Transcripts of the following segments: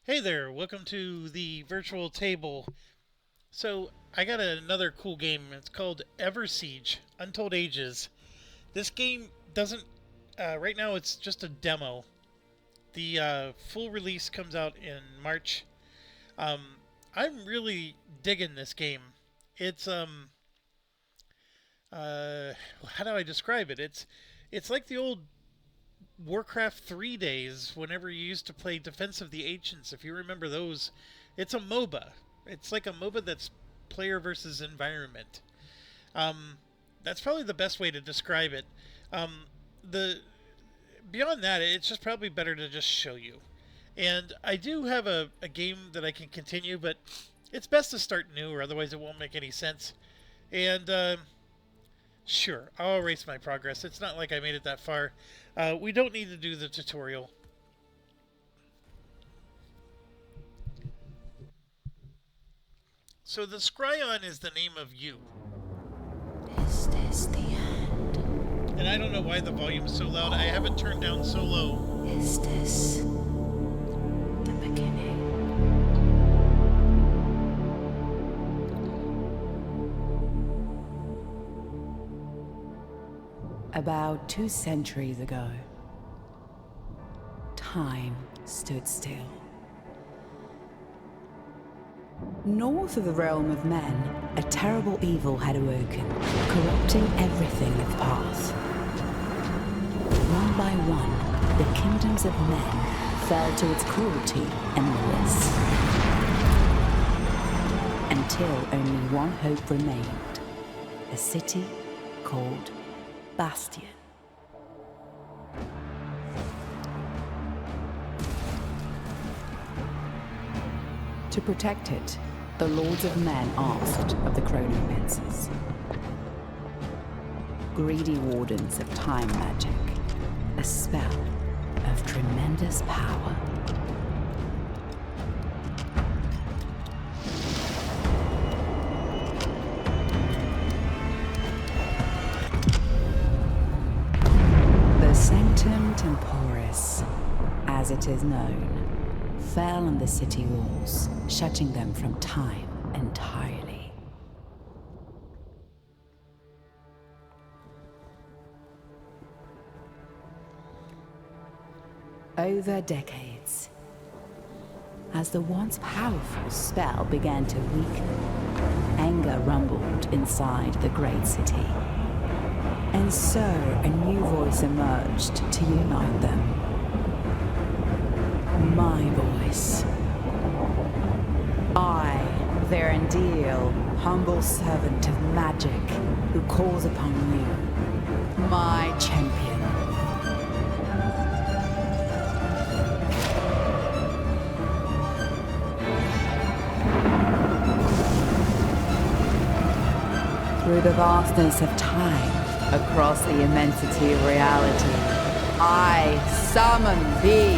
Hey there, welcome to the virtual table. So, I got another cool game. It's called Eversiege, Untold Ages. This game doesn't, right now it's just a demo. The full release comes out in March. Um, I'm really digging this game. It's, how do I describe it? It's like the old Warcraft 3 days whenever you used to play Defense of the Ancients, if you remember those. It's a MOBA. It's like a MOBA that's player versus environment. Um, that's probably the best way to describe it. The Beyond that, it's just probably better to just show you. And I do have a game that I can continue, but it's best to start new, or otherwise it won't make any sense. And sure, I'll erase my progress. It's not like I made it that far. We don't need to do the tutorial. So the Scryon is the name of you. Is this the end? And I don't know why the volume's so loud. I have it turned down so low. Is this the beginning? About 2 centuries ago, time stood still. North of the realm of men, a terrible evil had awoken, corrupting everything in its path. One by one, the kingdoms of men fell to its cruelty and malice. Until only one hope remained, a city called Bastion. To protect it, the Lords of Men asked of the chronomancers, greedy wardens of time magic, a spell of tremendous power. The Sanctum Temporis, as it is known, fell on the city walls, shutting them from time entirely. Over decades, as the once powerful spell began to weaken, anger rumbled inside the great city. And so a new voice emerged to unite them. My voice. I, Verendil, humble servant of magic, who calls upon you, my champion. Through the vastness of time, across the immensity of reality, I summon thee.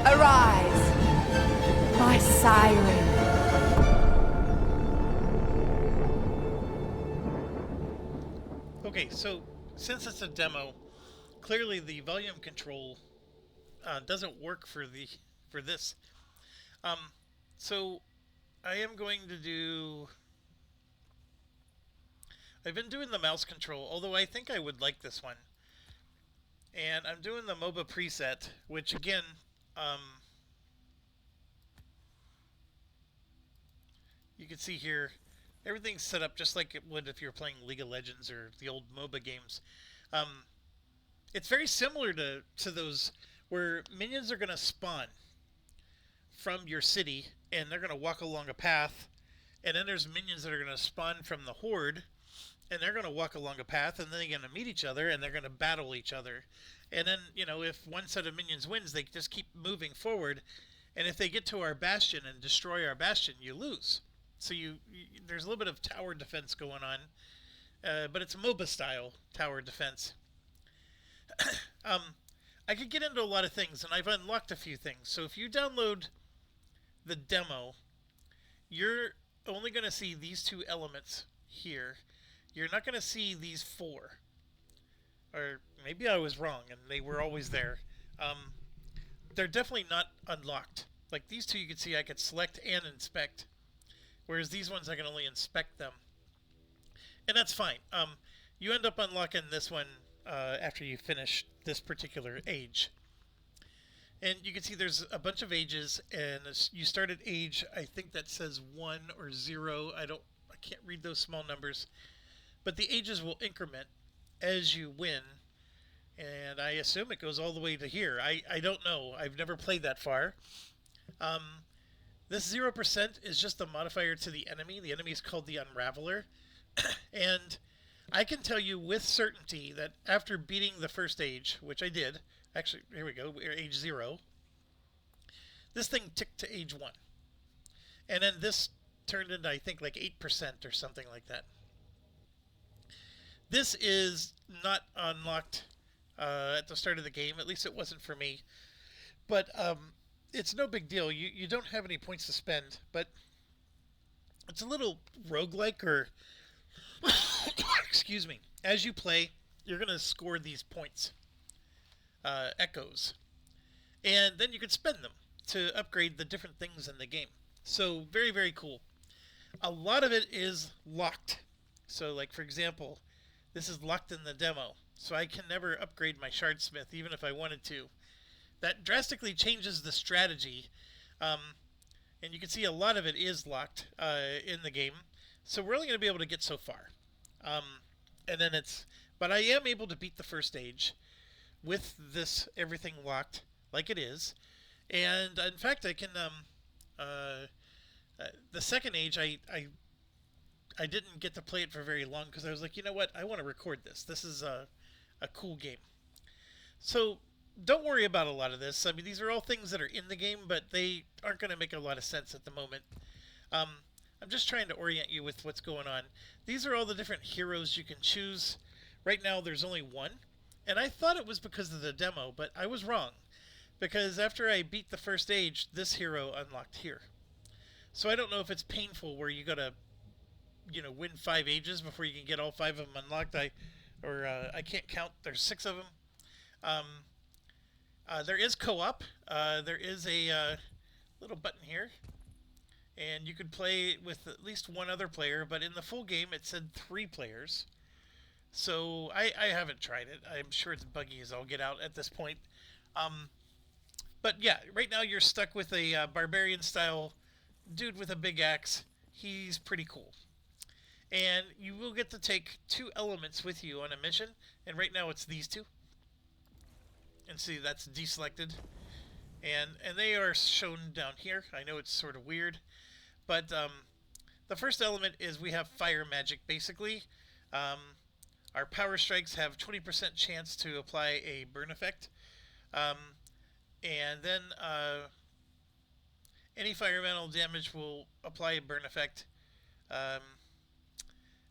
Arise, my siren. Okay, so since it's a demo, clearly the volume control doesn't work for this. Um, so I am going to do. I've been doing the mouse control, although I think I would like this one. And I'm doing the MOBA preset, which again, um, you can see here, everything's set up just like it would if you were playing League of Legends or the old MOBA games. Um, it's very similar to those where minions are going to spawn from your city and they're going to walk along a path, and then there's minions that are going to spawn from the horde and they're going to walk along a path, and then they're going to meet each other and they're going to battle each other. And then, if one set of minions wins, they just keep moving forward. And if they get to our bastion and destroy our bastion, you lose. So there's a little bit of tower defense going on, but it's MOBA style tower defense. um, I could get into a lot of things, and I've unlocked a few things. So if you download the demo, you're only going to see these two elements here. You're not going to see these four. Or, maybe I was wrong and they were always there. Um, they're definitely not unlocked. Like these two, you can see I could select and inspect, whereas these ones I can only inspect them, and that's fine. You end up unlocking this one after you finish this particular age. And you can see there's a bunch of ages, and you start at age I think that says 1 or 0. I can't read those small numbers, but the ages will increment as you win, and I assume it goes all the way to here. I don't know. I've never played that far. Um, this 0% is just the modifier to the enemy. The enemy is called the Unraveler, and I can tell you with certainty that after beating the first age, which I did, actually, here we go, we're age 0, this thing ticked to age 1. And then this turned into, I think, like 8% or something like that. This is not unlocked at the start of the game. At least it wasn't for me. But it's no big deal. You don't have any points to spend, but it's a little roguelike, or excuse me. As you play, you're going to score these points, echoes, and then you can spend them to upgrade the different things in the game. So very, very cool. A lot of it is locked. So like for example, this is locked in the demo. So I can never upgrade my Shardsmith even if I wanted to. That drastically changes the strategy. And you can see a lot of it is locked in the game. So we're only going to be able to get so far. And then but I am able to beat the first stage with this everything locked like it is. And in fact, I can, the second age, I didn't get to play it for very long because I was like, you know what, I want to record this. This is a cool game. So don't worry about a lot of this. I mean, these are all things that are in the game, but they aren't going to make a lot of sense at the moment. I'm just trying to orient you with what's going on. These are all the different heroes you can choose. Right now, there's only one. And I thought it was because of the demo, but I was wrong. Because after I beat the first age, this hero unlocked here. So I don't know if it's painful where you gotta, win 5 ages before you can get all 5 of them unlocked. I can't count. There's 6 of them. There is co-op. There is a little button here, and you could play with at least one other player. But in the full game, it said 3 players. So I haven't tried it. I'm sure it's buggy as all get out at this point. But yeah, right now you're stuck with a barbarian style dude with a big axe. He's pretty cool. And you will get to take 2 elements with you on a mission. And right now it's these 2. And see, that's deselected. And they are shown down here. I know it's sort of weird. But the first element is we have fire magic, basically. Our power strikes have 20% chance to apply a burn effect. And then any fire elemental damage will apply a burn effect.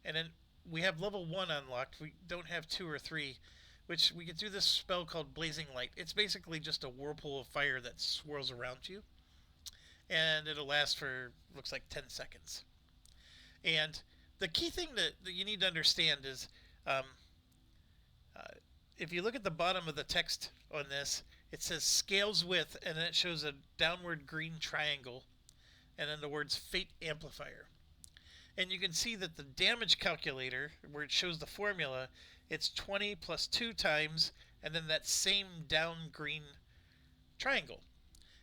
And then we have level 1 unlocked. We don't have 2 or 3, which we can do this spell called Blazing Light. It's basically just a whirlpool of fire that swirls around you. And it'll last for, looks like, 10 seconds. And the key thing that you need to understand is if you look at the bottom of the text on this, it says scales with, and then it shows a downward green triangle, and then the words Fate Amplifier. And you can see that the damage calculator, where it shows the formula, it's 20 plus 2 times, and then that same down green triangle.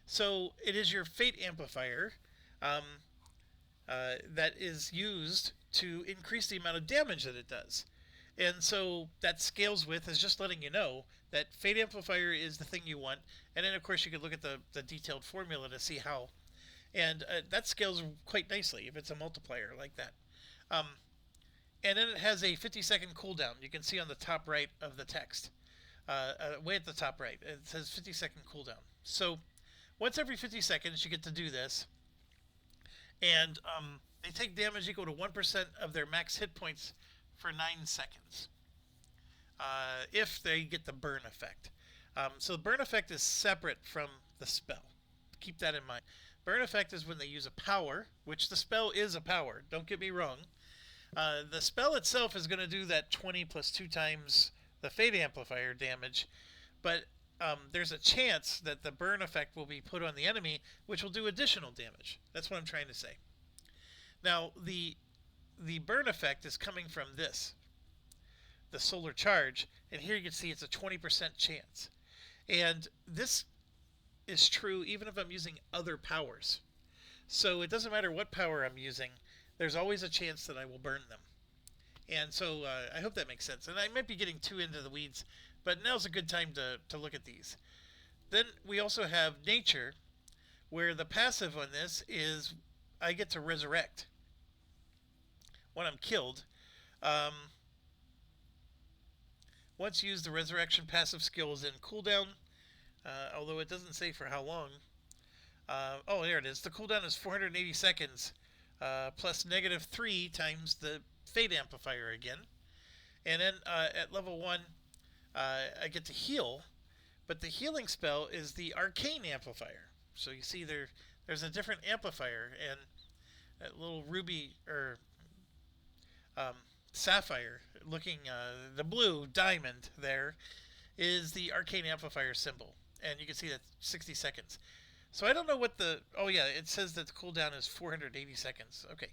So it is your Fate Amplifier that is used to increase the amount of damage that it does. And so that scales with is just letting you know that Fate Amplifier is the thing you want. And then, of course, you could look at the detailed formula to see how. And that scales quite nicely if it's a multiplier like that. And then it has a 50-second cooldown. You can see on the top right of the text. Way at the top right. It says 50-second cooldown. So once every 50 seconds, you get to do this. And they take damage equal to 1% of their max hit points for 9 seconds. If they get the burn effect. So the burn effect is separate from the spell. Keep that in mind. Burn effect is when they use a power, which the spell is a power. Don't get me wrong. The spell itself is going to do that 20 plus 2 times the Fate Amplifier damage, but there's a chance that the burn effect will be put on the enemy, which will do additional damage. That's what I'm trying to say. Now, the burn effect is coming from this, the solar charge, and here you can see it's a 20% chance. And this is true even if I'm using other powers. So it doesn't matter what power I'm using, there's always a chance that I will burn them. And so I hope that makes sense. And I might be getting too into the weeds, but now's a good time to look at these. Then we also have nature, where the passive on this is I get to resurrect when I'm killed. Um, Once used, the resurrection passive skill is in cooldown, although it doesn't say for how long. Oh, there it is. The cooldown is 480 seconds, plus -3 times the Fate Amplifier again. And then at level 1, I get to heal, but the healing spell is the Arcane Amplifier. So you see there's a different amplifier, and that little ruby or um, sapphire looking, the blue diamond there is the Arcane Amplifier symbol. And you can see that 60 seconds. So I don't know what the... Oh yeah, it says that the cooldown is 480 seconds. Okay.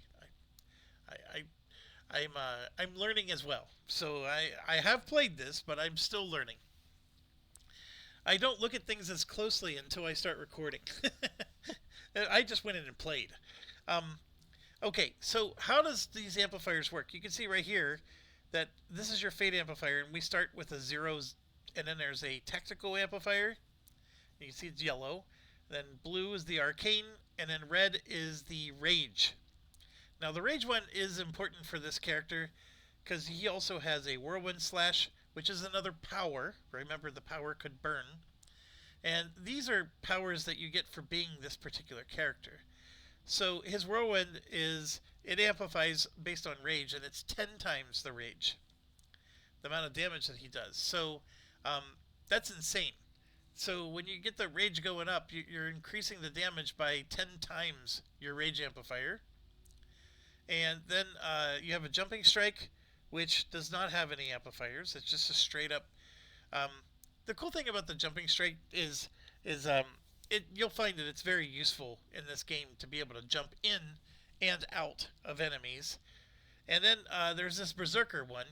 I'm learning as well. So I have played this, but I'm still learning. I don't look at things as closely until I start recording. I just went in and played. Okay, so how does these amplifiers work? You can see right here that this is your Fate Amplifier, and we start with a zeros, and then there's a Tactical Amplifier. You can see it's yellow. Then blue is the Arcane, and then red is the Rage. Now the Rage one is important for this character because he also has a Whirlwind Slash, which is another power. Remember, the power could burn. And these are powers that you get for being this particular character. So his Whirlwind it amplifies based on Rage, and it's 10 times the Rage, the amount of damage that he does. So that's insane. So when you get the Rage going up, you're increasing the damage by 10 times your Rage Amplifier. And then you have a Jumping Strike, which does not have any amplifiers. It's just a straight up... the cool thing about the Jumping Strike is you'll find that it's very useful in this game to be able to jump in and out of enemies. And then there's this Berserker one.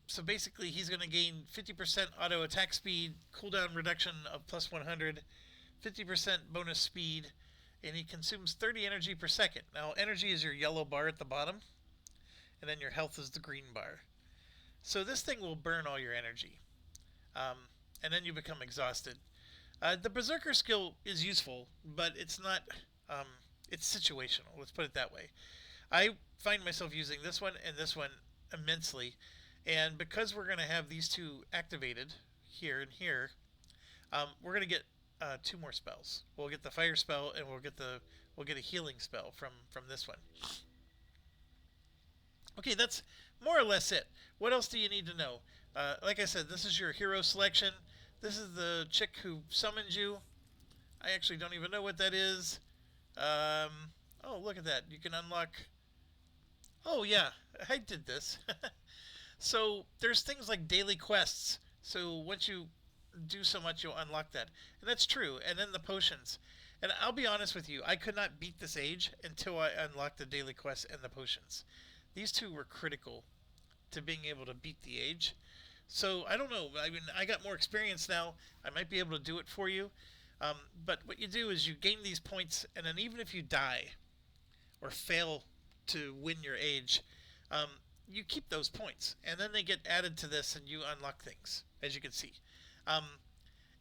So basically he's going to gain 50% auto attack speed, cooldown reduction of plus 100, 50% bonus speed, and he consumes 30 energy per second. Now energy is your yellow bar at the bottom, and then your health is the green bar. So this thing will burn all your energy, and then you become exhausted. The Berserker skill is useful, but it's not, it's situational, let's put it that way. I find myself using this one and this one immensely, and because we're going to have these two activated here and here, we're going to get 2 more spells. We'll get the fire spell, and we'll get a healing spell from this one. Okay, that's more or less it. What else do you need to know? Like I said, this is your hero selection. This is the chick who summoned you. I actually don't even know what that is. Oh, look at that. You can unlock... Oh, yeah. I did this. So, there's things like daily quests. So, once you do so much, you'll unlock that. And that's true. And then the potions. And I'll be honest with you. I could not beat this age until I unlocked the daily quests and the potions. These two were critical to being able to beat the age. So, I don't know. I mean, I got more experience now. I might be able to do it for you. But what you do is you gain these points, and then even if you die or fail to win your age, you keep those points. And then they get added to this, and you unlock things, as you can see.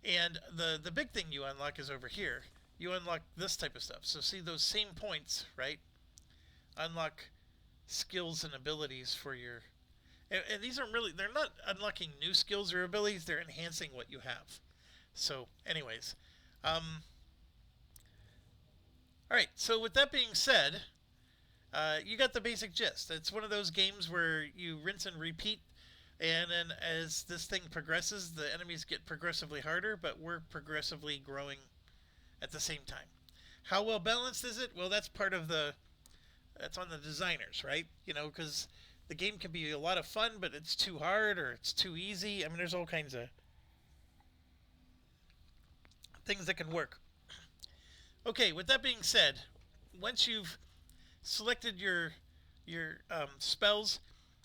And the big thing you unlock is over here. You unlock this type of stuff. So see those same points, right? Unlock skills and abilities for your... And these aren't really... They're not unlocking new skills or abilities. They're enhancing what you have. So, anyways. Alright, so with that being said, you got the basic gist. It's one of those games where you rinse and repeat, and then as this thing progresses, the enemies get progressively harder, but we're progressively growing at the same time. How well balanced is it? Well, that's part of the... That's on the designers, right? You know, because the game can be a lot of fun, but it's too hard or it's too easy. I mean, there's all kinds of things that can work. Okay, with that being said, once you've selected your spells,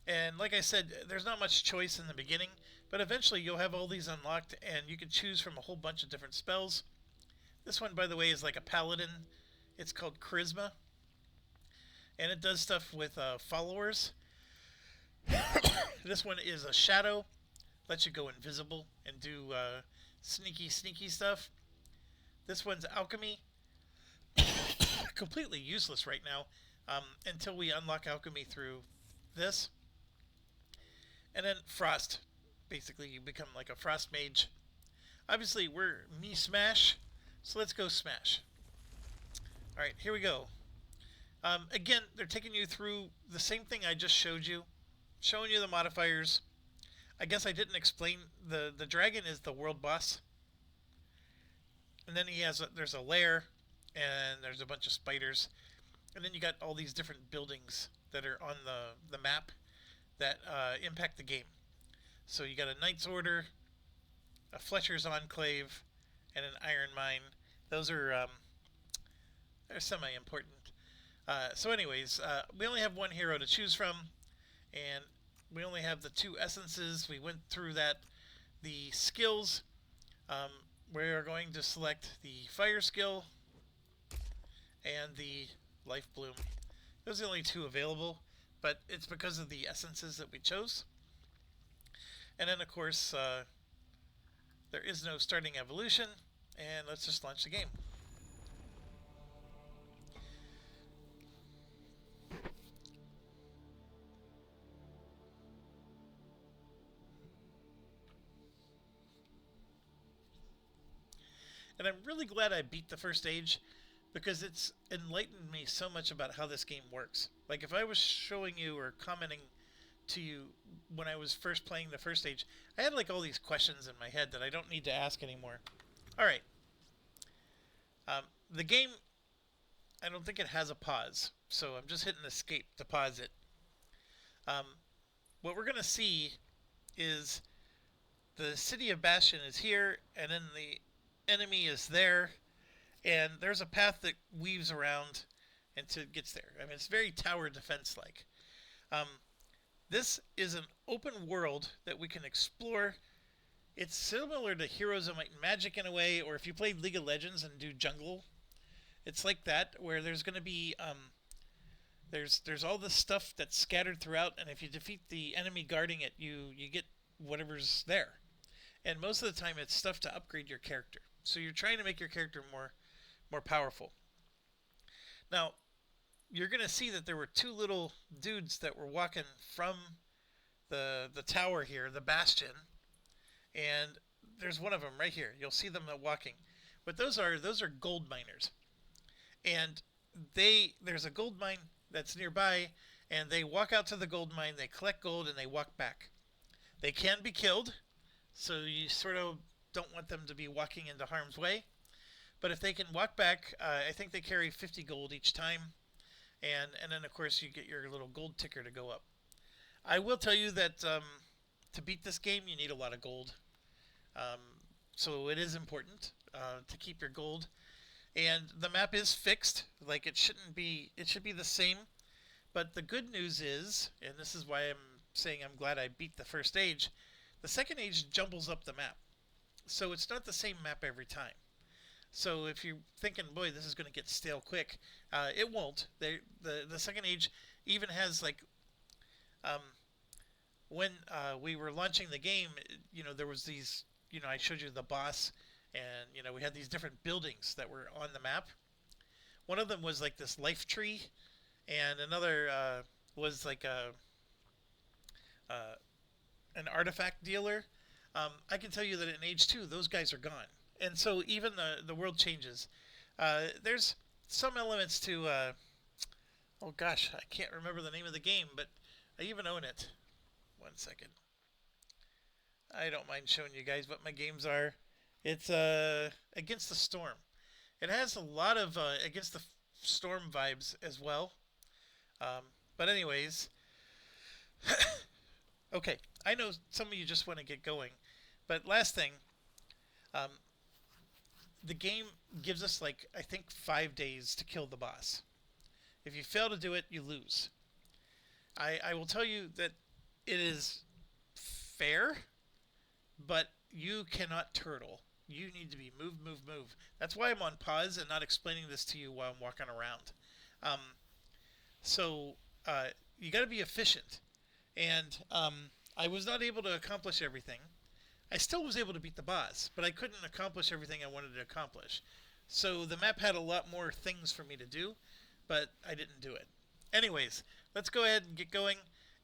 and like I said, there's not much choice in the beginning, but eventually you'll have all these unlocked, and you can choose from a whole bunch of different spells. This one, by the way, is like a paladin. It's called Charisma, and it does stuff with followers. This one is a shadow, lets you go invisible and do sneaky stuff. This one's alchemy, completely useless right now until we unlock alchemy through this. And then frost. Basically, you become like a frost mage. Obviously, we're me smash, so let's go smash. All right, here we go. Again, they're taking you through the same thing I just showed you, showing you the modifiers. I guess I didn't explain the dragon is the world boss, and then there's a lair, and there's a bunch of spiders, and then you got all these different buildings that are on the map that impact the game. So you got a Knight's Order, a Fletcher's Enclave, and an Iron Mine. Those are they're semi-important. So anyways, we only have one hero to choose from, and we only have the two essences. We went through that. The skills, we are going to select the fire skill and the life bloom. Those are the only two available, but it's because of the essences that we chose. And then, of course, there is no starting evolution, and let's just launch the game. And I'm really glad I beat the first stage because it's enlightened me so much about how this game works. Like if I was showing you or commenting to you when I was first playing the first stage, I had like all these questions in my head that I don't need to ask anymore. All right. The game, I don't think it has a pause, so I'm just hitting escape to pause it. Um, what we're going to see is the city of Bastion is here, and then the enemy is there, and there's a path that weaves around until it gets there. I mean, it's very tower defense like. Um, this is an open world that we can explore. It's similar to Heroes of Might and Magic in a way, or if you played League of Legends and do jungle, it's like that, where there's going to be there's all this stuff that's scattered throughout, and if you defeat the enemy guarding it, you get whatever's there. And most of the time, it's stuff to upgrade your character. So you're trying to make your character more powerful. Now, you're going to see that there were two little dudes that were walking from the tower here, the bastion, and there's one of them right here. You'll see them walking. But those are gold miners. And there's a gold mine that's nearby, and they walk out to the gold mine, they collect gold, and they walk back. They can be killed, so you sort of don't want them to be walking into harm's way. But if they can walk back, I think they carry 50 gold each time, and then of course you get your little gold ticker to go up. I will tell you that to beat this game, you need a lot of gold. Um, so it is important to keep your gold. And the map is fixed, like it shouldn't be. It should be the same. But the good news is, and this is why I'm saying I'm glad I beat the first stage, the second age jumbles up the map. So it's not the same map every time. So if you're thinking, boy, this is going to get stale quick, it won't. The second age even has like, when we were launching the game, there was these, I showed you the boss, and we had these different buildings that were on the map. One of them was like this life tree, and another was like an artifact dealer. I can tell you that in Age 2, those guys are gone. And so even the world changes. There's some elements to, oh gosh, I can't remember the name of the game, but I even own it. One second. I don't mind showing you guys what my games are. It's Against the Storm. It has a lot of Against the Storm vibes as well. But anyways, Okay, I know some of you just want to get going, but last thing, um, the game gives us like I think 5 days to kill the boss. If you fail to do it, you lose. I will tell you that it is fair, but you cannot turtle. You need to be move, move, move. That's why I'm on pause and not explaining this to you while I'm walking around. Um, so uh, you got to be efficient. And I was not able to accomplish everything. I still was able to beat the boss, but I couldn't accomplish everything I wanted to accomplish. So the map had a lot more things for me to do, but I didn't do it. Anyways, let's go ahead and get going.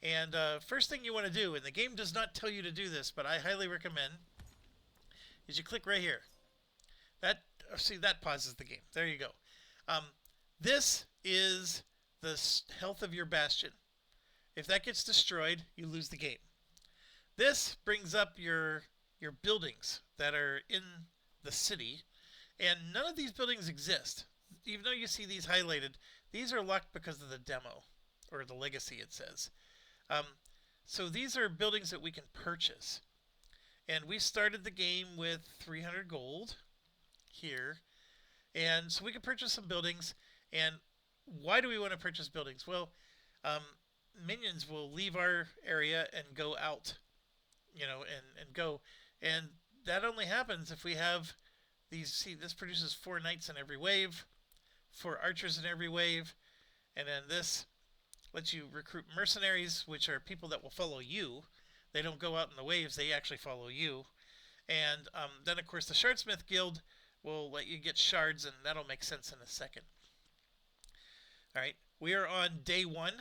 And first thing you want to do, and the game does not tell you to do this, but I highly recommend, is you click right here. That see that pauses the game. There you go. Um, this is the health of your bastion. If that gets destroyed, you lose the game. This brings up your buildings that are in the city, and none of these buildings exist. Even though you see these highlighted, these are locked because of the demo or the legacy. It says. Um, so these are buildings that we can purchase, and we started the game with 300 gold here, and so we can purchase some buildings. And why do we want to purchase buildings? Well, um, minions will leave our area and go out, and go. And that only happens if we have these. See, this produces 4 knights in every wave, 4 archers in every wave, and then this lets you recruit mercenaries, which are people that will follow you. They don't go out in the waves, they actually follow you. And then, of course, the Shardsmith Guild will let you get shards, and that'll make sense in a second. All right, we are on day 1,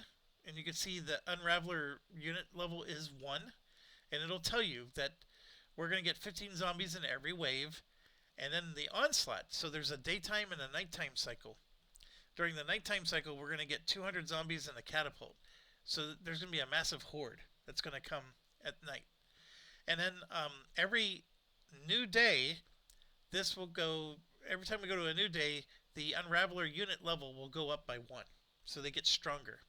and you can see the Unraveler unit level is 1, and it'll tell you that we're going to get 15 zombies in every wave, and then the onslaught. So there's a daytime and a nighttime cycle. During the nighttime cycle, we're going to get 200 zombies and a catapult. So there's going to be a massive horde that's going to come at night. And then every new day, this will go. Every time we go to a new day, the Unraveler unit level will go up by 1. So they get stronger.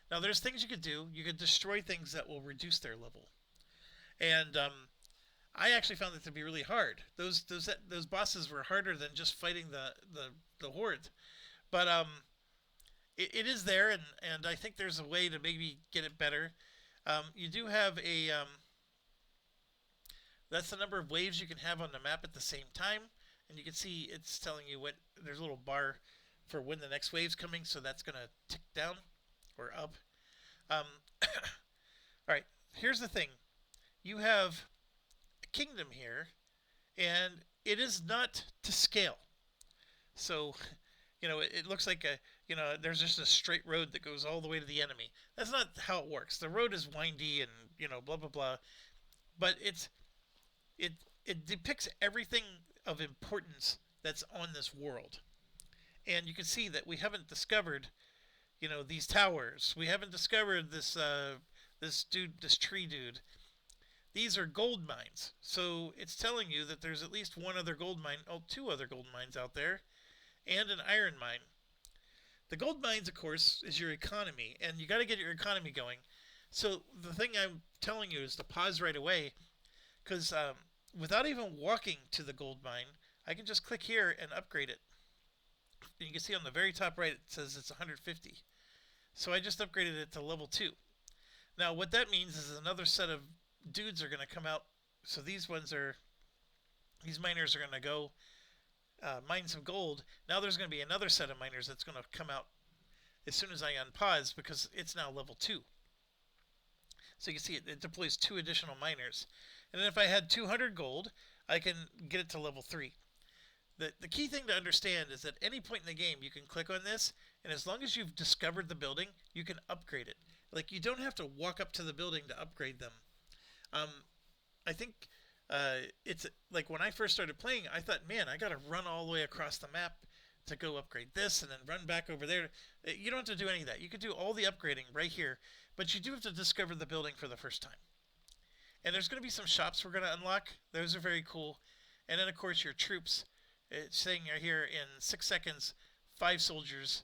Now, there's things you could do. You could destroy things that will reduce their level. And I actually found it to be really hard. Those bosses were harder than just fighting the horde. But it is there, and I think there's a way to maybe get it better. You do have a that's the number of waves you can have on the map at the same time, and you can see it's telling you what there's a little bar for when the next wave's coming, so that's gonna tick down or up. Um, all right, here's the thing: you have a kingdom here, and it is not to scale. So it looks like there's just a straight road that goes all the way to the enemy. That's not how it works. The road is windy and blah blah blah, but it it depicts everything of importance that's on this world. And you can see that we haven't discovered these towers. We haven't discovered this tree dude. These are gold mines. So it's telling you that there's at least one other gold mine, 2 other gold mines out there, and an iron mine. The gold mines, of course, is your economy, and you got to get your economy going. So the thing I'm telling you is to pause right away, because without even walking to the gold mine, I can just click here and upgrade it. And you can see on the very top right it says it's 150. So I just upgraded it to level 2. Now what that means is another set of dudes are going to come out. So these miners are going to go mine some gold. Now there's going to be another set of miners that's going to come out as soon as I unpause, because it's now level 2. So you can see it deploys 2 additional miners. And then if I had 200 gold, I can get it to level 3. The key thing to understand is that any point in the game you can click on this, and as long as you've discovered the building, you can upgrade it. Like, you don't have to walk up to the building to upgrade them. I think it's like when I first started playing, I thought, man, I got to run all the way across the map to go upgrade this and then run back over there. You don't have to do any of that. You can do all the upgrading right here, but you do have to discover the building for the first time. And there's going to be some shops we're going to unlock. Those are very cool. And then, of course, your troops. It's saying here in 6 seconds, 5 soldiers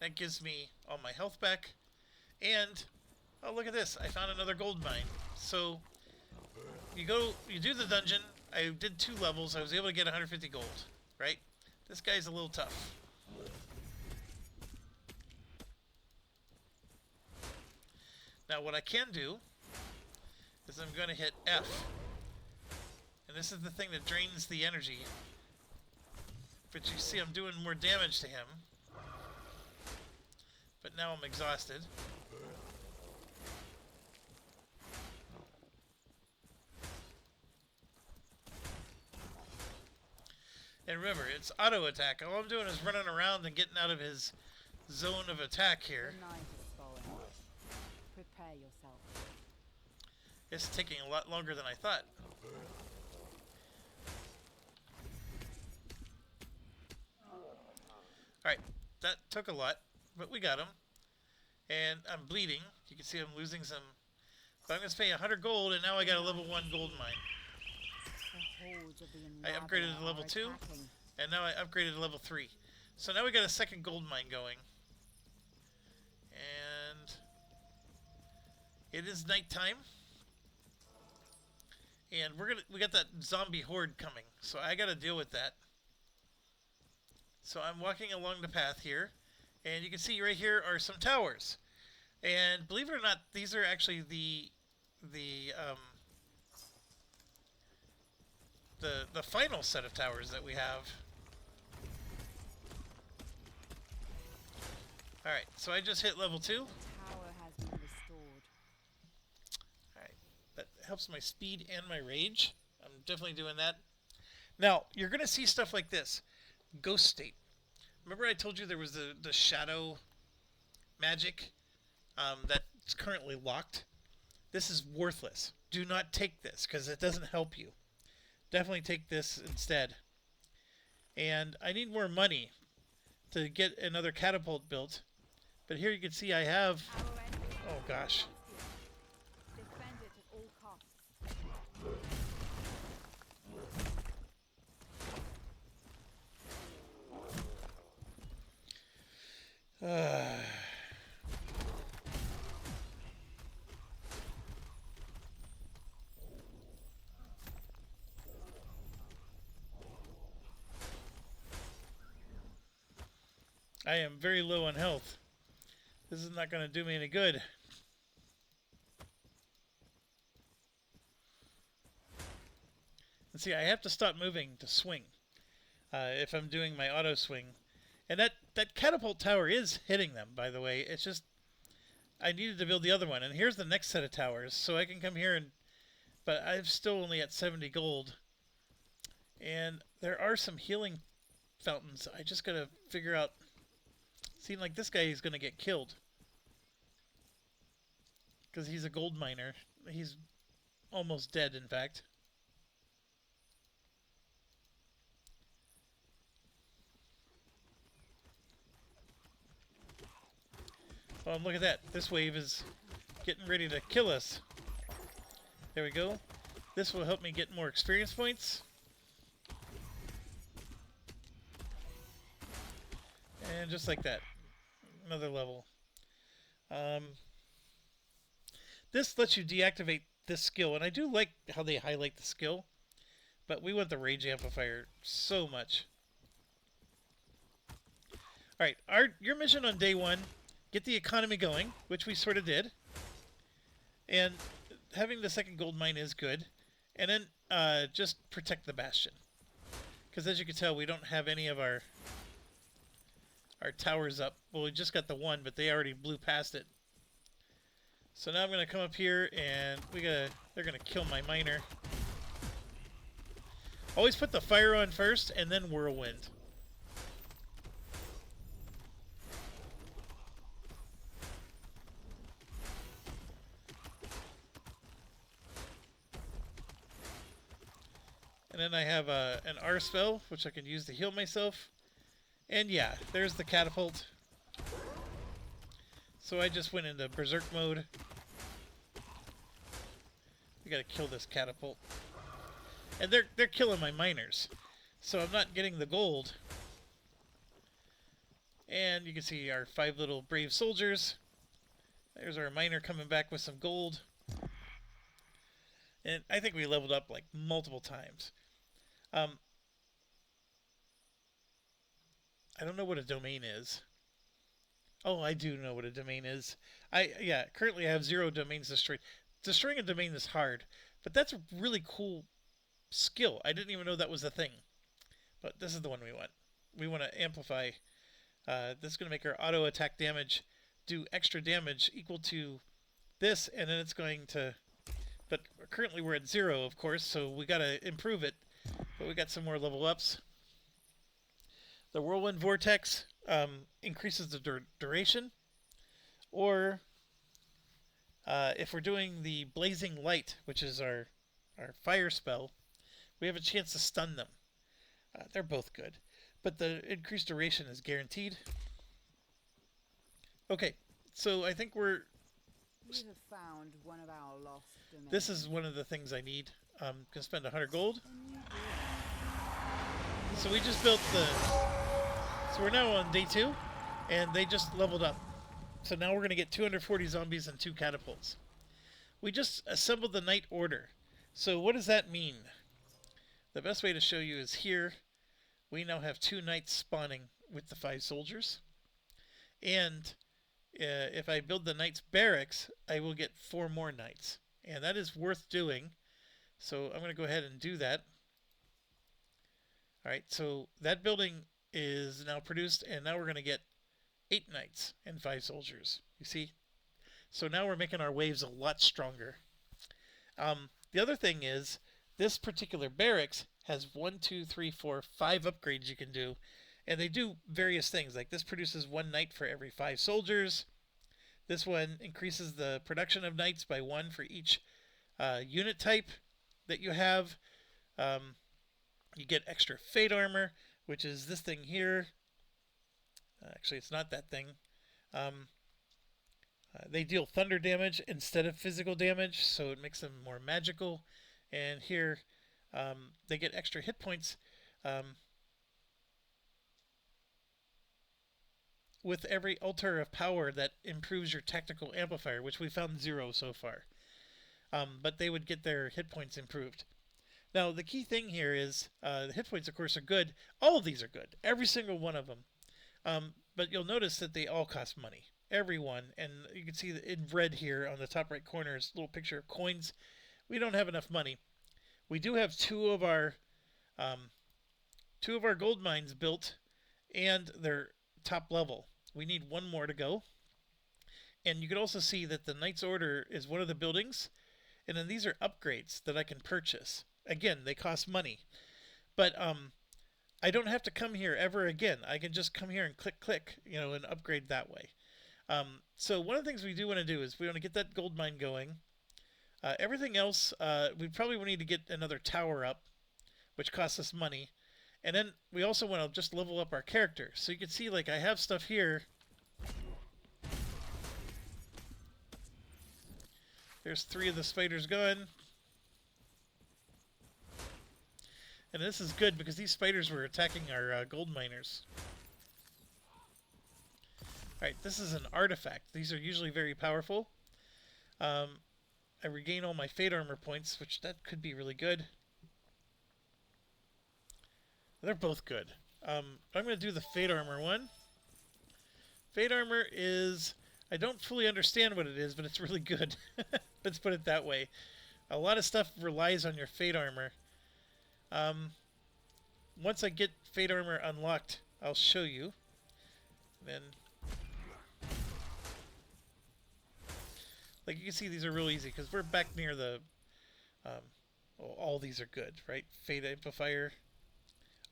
That gives me all my health back. And, oh, look at this. I found another gold mine. So, you do the dungeon. I did 2 levels. I was able to get 150 gold, right? This guy's a little tough. Now, what I can do is I'm going to hit F. And this is the thing that drains the energy. But you see I'm doing more damage to him. But now I'm exhausted. And remember, it's auto attack. All I'm doing is running around and getting out of his zone of attack here. The night is falling. Prepare yourself. It's taking a lot longer than I thought. Alright, that took a lot, but we got him. And I'm bleeding. You can see I'm losing some. But I'm going to pay 100 gold, and now I got a level 1 gold mine. I upgraded to level 2, and now I upgraded to level 3. So now we got a second gold mine going. And it is nighttime. And we got that zombie horde coming. So I got to deal with that. So I'm walking along the path here, and you can see right here are some towers. And believe it or not, these are actually the final set of towers that we have. Alright, so I just hit level 2. Tower has been restored. Alright, that helps my speed and my rage. I'm definitely doing that. Now, you're going to see stuff like this. Ghost state. Remember I told you there was the shadow magic that's currently locked? This is worthless. Do not take this, because it doesn't help you. Definitely take this instead. And I need more money to get another catapult built. But here you can see I have... Oh gosh. Defend it at all costs. I am very low on health. This is not going to do me any good. And see, I have to stop moving to swing if I'm doing my auto swing. And that catapult tower is hitting them, by the way. It's just I needed to build the other one. And here's the next set of towers, so I can come here and... But I'm still only at 70 gold. And there are some healing fountains. I just got to figure out... Seems like this guy is going to get killed. Because he's a gold miner. He's almost dead, in fact. Oh, and look at that. This wave is getting ready to kill us. There we go. This will help me get more experience points. And just like that. Another level. This lets you deactivate this skill. And I do like how they highlight the skill. But we want the Rage Amplifier so much. Alright, your mission on day 1, get the economy going, which we sort of did. And having the second gold mine is good. And then just protect the bastion. Because as you can tell, we don't have any of our towers up. Well, we just got the one, but they already blew past it. So now I'm going to come up here, and they're going to kill my miner. Always put the fire on first, and then whirlwind. And then I have an R spell, which I can use to heal myself. And yeah, there's the catapult. So I just went into berserk mode. We gotta kill this catapult. And they're killing my miners. So I'm not getting the gold. And you can see our 5 little brave soldiers. There's our miner coming back with some gold. And I think we leveled up like multiple times. Um, I don't know what a domain is. Oh, I do know what a domain is. Currently I have 0 domains destroyed. Destroying a domain is hard, but that's a really cool skill. I didn't even know that was a thing. But this is the one we want. We want to amplify. This is going to make our auto attack damage do extra damage equal to this, and then it's going to. But currently we're at 0, of course, so we got to improve it. But we got some more level ups. The Whirlwind Vortex increases the duration, or if we're doing the Blazing Light, which is our fire spell, we have a chance to stun them. They're both good, but the increased duration is guaranteed. Okay, so I think we're. We have found one of our lost domains. This is one of the things I need. Gonna spend 100 gold. So we just built the. So we're now on day 2, and they just leveled up. So now we're gonna get 240 zombies and 2 catapults. We just assembled the Knight Order. So what does that mean? The best way to show you is here. We now have 2 knights spawning with the 5 soldiers. And if I build the Knights Barracks, I will get 4 more knights. And that is worth doing. So I'm going to go ahead and do that. Alright, so that building is now produced, and now we're going to get 8 knights and 5 soldiers. You see? So now we're making our waves a lot stronger. The other thing is, this particular barracks has 5 upgrades you can do, and they do various things. Like this produces 1 knight for every 5 soldiers. This one increases the production of knights by 1 for each unit type that you have. You get extra fate armor, which is this thing here. Actually, it's not that thing. They deal thunder damage instead of physical damage, so it makes them more magical. And here, they get extra hit points with every altar of power that improves your tactical amplifier, which we found 0 so far. But they would get their hit points improved. Now, the key thing here is the hit points, of course, are good. All of these are good. Every single one of them. But you'll notice that they all cost money. Every one. And you can see in red here on the top right corner is a little picture of coins. We don't have enough money. We do have 2 of our gold mines built, and they're top level. We need 1 more to go. And you can also see that the Knight's Order is one of the buildings. And then these are upgrades that I can purchase. Again, they cost money. But I don't have to come here ever again. I can just come here and click, and upgrade that way. So one of the things we do want to do is we want to get that gold mine going. Everything else, we probably will need to get another tower up, which costs us money. And then we also want to just level up our character. So you can see, like, I have stuff here. There's 3 of the spiders gone. And this is good because these spiders were attacking our gold miners. Alright, this is an artifact. These are usually very powerful. I regain all my fate armor points, which that could be really good. They're both good. I'm going to do the fate armor one. Fate armor is... I don't fully understand what it is, but it's really good. Let's put it that way. A lot of stuff relies on your fate armor. Once I get fate armor unlocked, I'll show you. Then, like you can see, these are real easy because we're back near the. All these are good, right? Fate amplifier,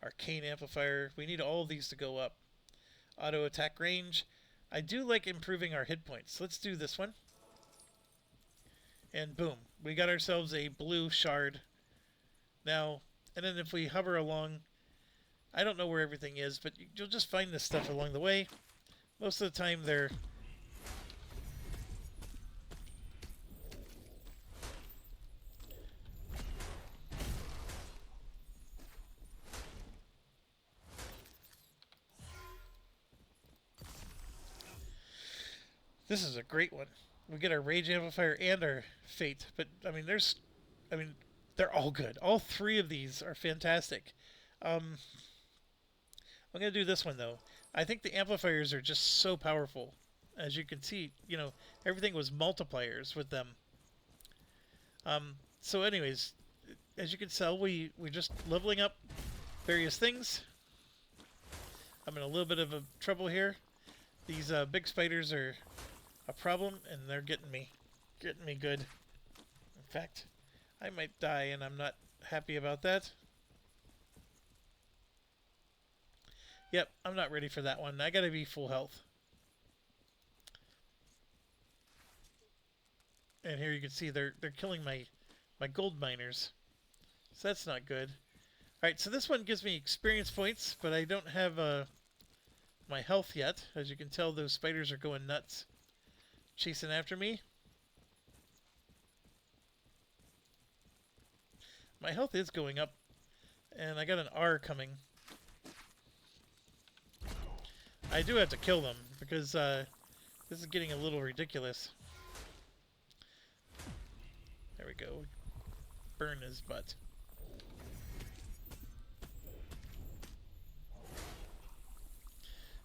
arcane amplifier. We need all of these to go up. Auto attack range. I do like improving our hit points. Let's do this one. And boom, we got ourselves a blue shard. Now, and then if we hover along, I don't know where everything is, but you'll just find this stuff along the way. Most of the time they're... This is a great one. We get our Rage Amplifier and our Fate. But, I mean, they're all good. All three of these are fantastic. Um, I'm going to do this one, though. I think the amplifiers are just so powerful. As you can see, everything was multipliers with them. So anyways, as you can tell, we're just leveling up various things. I'm in a little bit of a trouble here. These big spiders are a problem, and they're getting me good. In fact, I might die, and I'm not happy about that. Yep, I'm not ready for that one. I gotta be full health. And here you can see they're killing my gold miners. So that's not good. Alright, so this one gives me experience points, but I don't have my health yet. As you can tell, those spiders are going nuts. Chasing after me. My health is going up, and I got an R coming. I do have to kill them, because this is getting a little ridiculous. There we go. Burn his butt.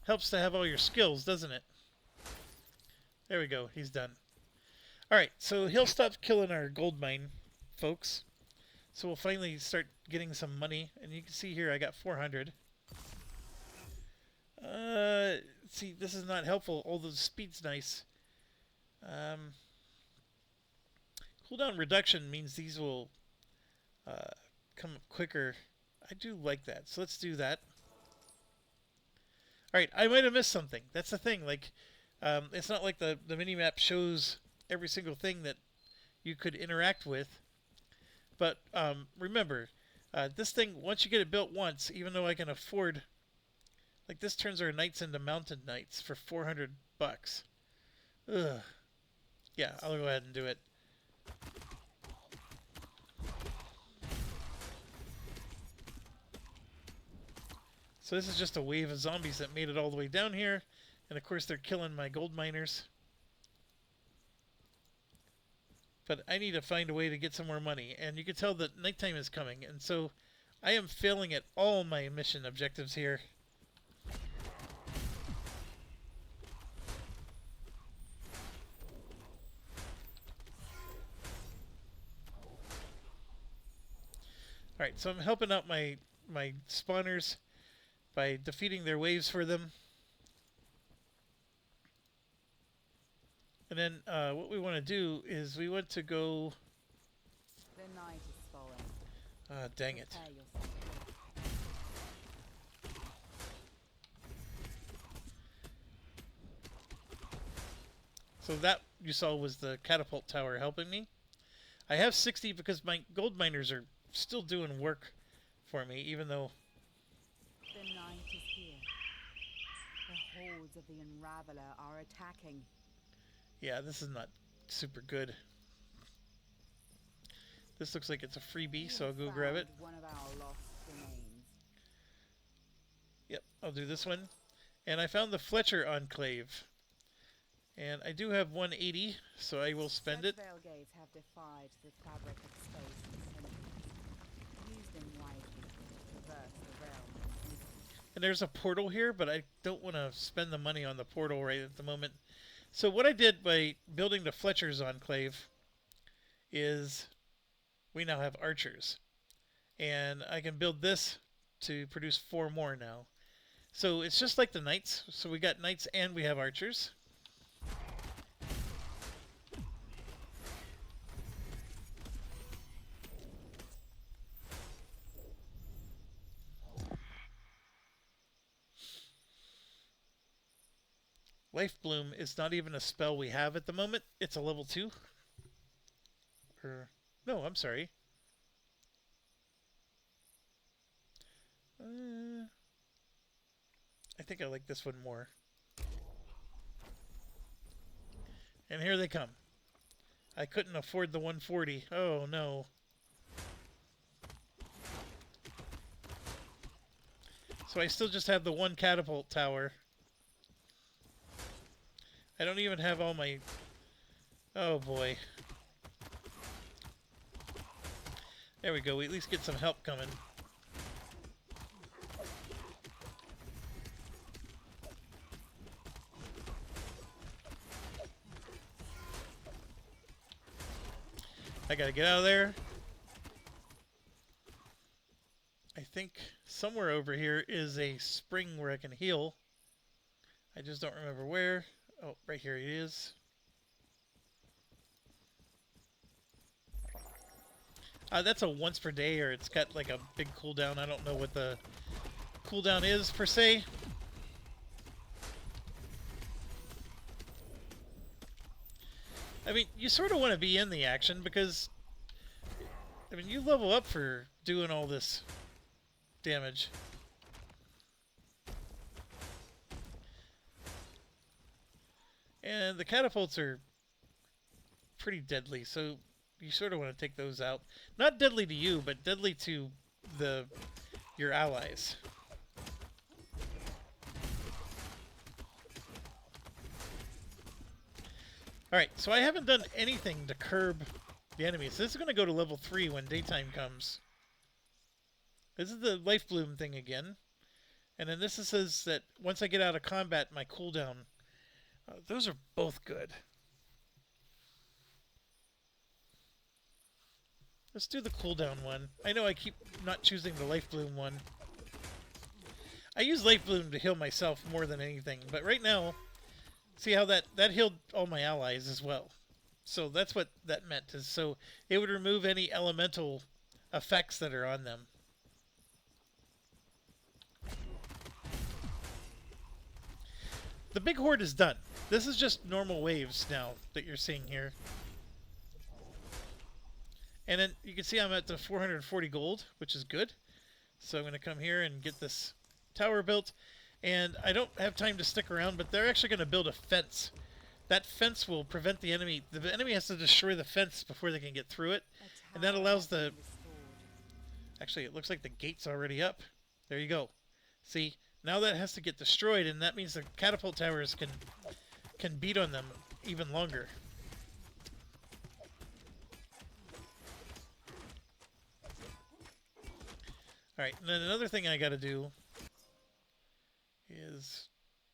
Helps to have all your skills, doesn't it? There we go. He's done. Alright, so he'll stop killing our gold mine folks. So we'll finally start getting some money. And you can see here I got 400. See, this is not helpful. Although the speed's nice. Cooldown reduction means these will come up quicker. I do like that. So let's do that. Alright, I might have missed something. That's the thing. Like, it's not like the minimap shows every single thing that you could interact with. But remember, this thing, once you get it built once, even though I can afford... Like, this turns our knights into mounted knights for 400 bucks. Ugh. Yeah, I'll go ahead and do it. So this is just a wave of zombies that made it all the way down here. And of course they're killing my gold miners. But I need to find a way to get some more money. And you can tell that nighttime is coming. And so I am failing at all my mission objectives here. Alright, so I'm helping out my spawners by defeating their waves for them. And then what we want to do is we want to go... The night is falling. Dang it. So that you saw was the catapult tower helping me. I have 60 because my gold miners are still doing work for me, even though... The night is here. The hordes of the Unraveler are attacking. Yeah, this is not super good. This looks like it's a freebie, so I'll go grab it. One of our lost remains. Yep, I'll do this one. And I found the Fletcher Enclave. And I do have 180, so I will spend it. Veil gates have defied the fabric of space and centuries. Use them wisely to traverse the realm. And there's a portal here, but I don't want to spend the money on the portal right at the moment. So what I did by building the Fletcher's Enclave is we now have archers. And I can build this to produce 4 more now. So it's just like the knights. So we got knights and we have archers. Life Bloom is not even a spell we have at the moment. It's a level 2. No, I'm sorry. I think I like this one more. And here they come. I couldn't afford the 140. Oh, no. So I still just have the one catapult tower. I don't even have all my... Oh boy. There we go. We at least get some help coming. I gotta get out of there. I think somewhere over here is a spring where I can heal. I just don't remember where. Oh, right here it is. That's a once per day, or it's got like a big cooldown. I don't know what the cooldown is per se. I mean, you sort of want to be in the action because, I mean, you level up for doing all this damage. And the catapults are pretty deadly, so you sort of want to take those out. Not deadly to you, but deadly to your allies. Alright, so I haven't done anything to curb the enemies. This is going to go to level 3 when daytime comes. This is the life bloom thing again. And then this says that once I get out of combat, my cooldown. Those are both good. Let's do the cooldown one. I know I keep not choosing the life bloom one. I use life bloom to heal myself more than anything. But right now, see how that healed all my allies as well. So that's what that meant. Is so it would remove any elemental effects that are on them. The big horde is done. This is just normal waves now that you're seeing here. And then you can see I'm at the 440 gold, which is good. So I'm going to come here and get this tower built. And I don't have time to stick around, but they're actually going to build a fence. That fence will prevent the enemy. The enemy has to destroy the fence before they can get through it. And that allows the... Actually, it looks like the gate's already up. There you go. See? Now that has to get destroyed, and that means the catapult towers can beat on them even longer. Alright, and then another thing I gotta do is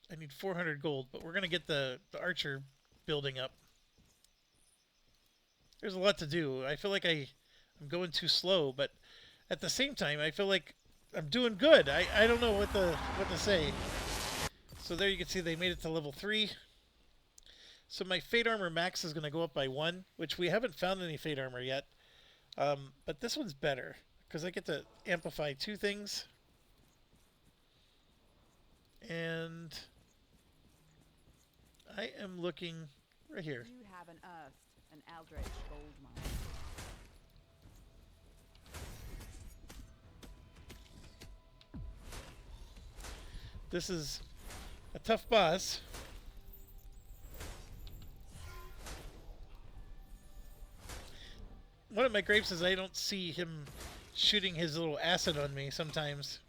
I need 400 gold, but we're gonna get the archer building up. There's a lot to do. I feel like I'm going too slow, but at the same time I feel like I'm doing good. I don't know what to say. So there you can see they made it to level 3. So my Fate Armor max is going to go up by 1, which we haven't found any Fate Armor yet. But this one's better, because I get to amplify 2 things. And I am looking right here. You have unearthed an Eldritch gold mine. This is a tough boss. One of my gripes is I don't see him shooting his little acid on me sometimes.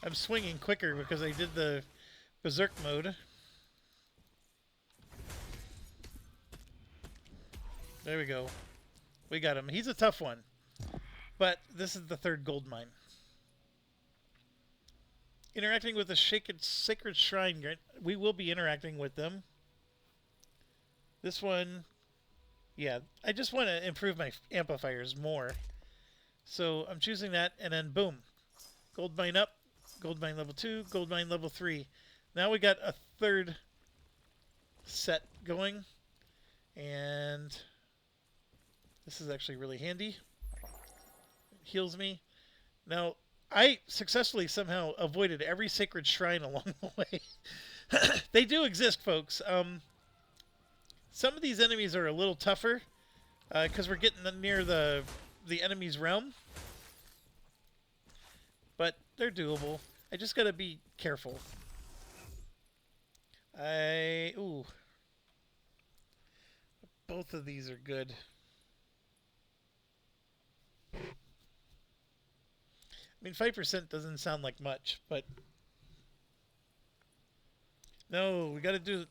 I'm swinging quicker because I did the berserk mode. There we go. We got him. He's a tough one. But this is the 3rd gold mine. Interacting with the Sacred Shrine. We will be interacting with them. This one... Yeah, I just want to improve my amplifiers more. So I'm choosing that, and then boom. Gold mine up. Gold mine level 2. Gold mine level 3. Now we got a 3rd set going. And... this is actually really handy. It heals me. Now, I successfully somehow avoided every sacred shrine along the way. They do exist, folks. Some of these enemies are a little tougher because we're getting near the enemy's realm. But they're doable. I just gotta be careful. Ooh. Both of these are good. I mean, 5% doesn't sound like much, but no, we got to do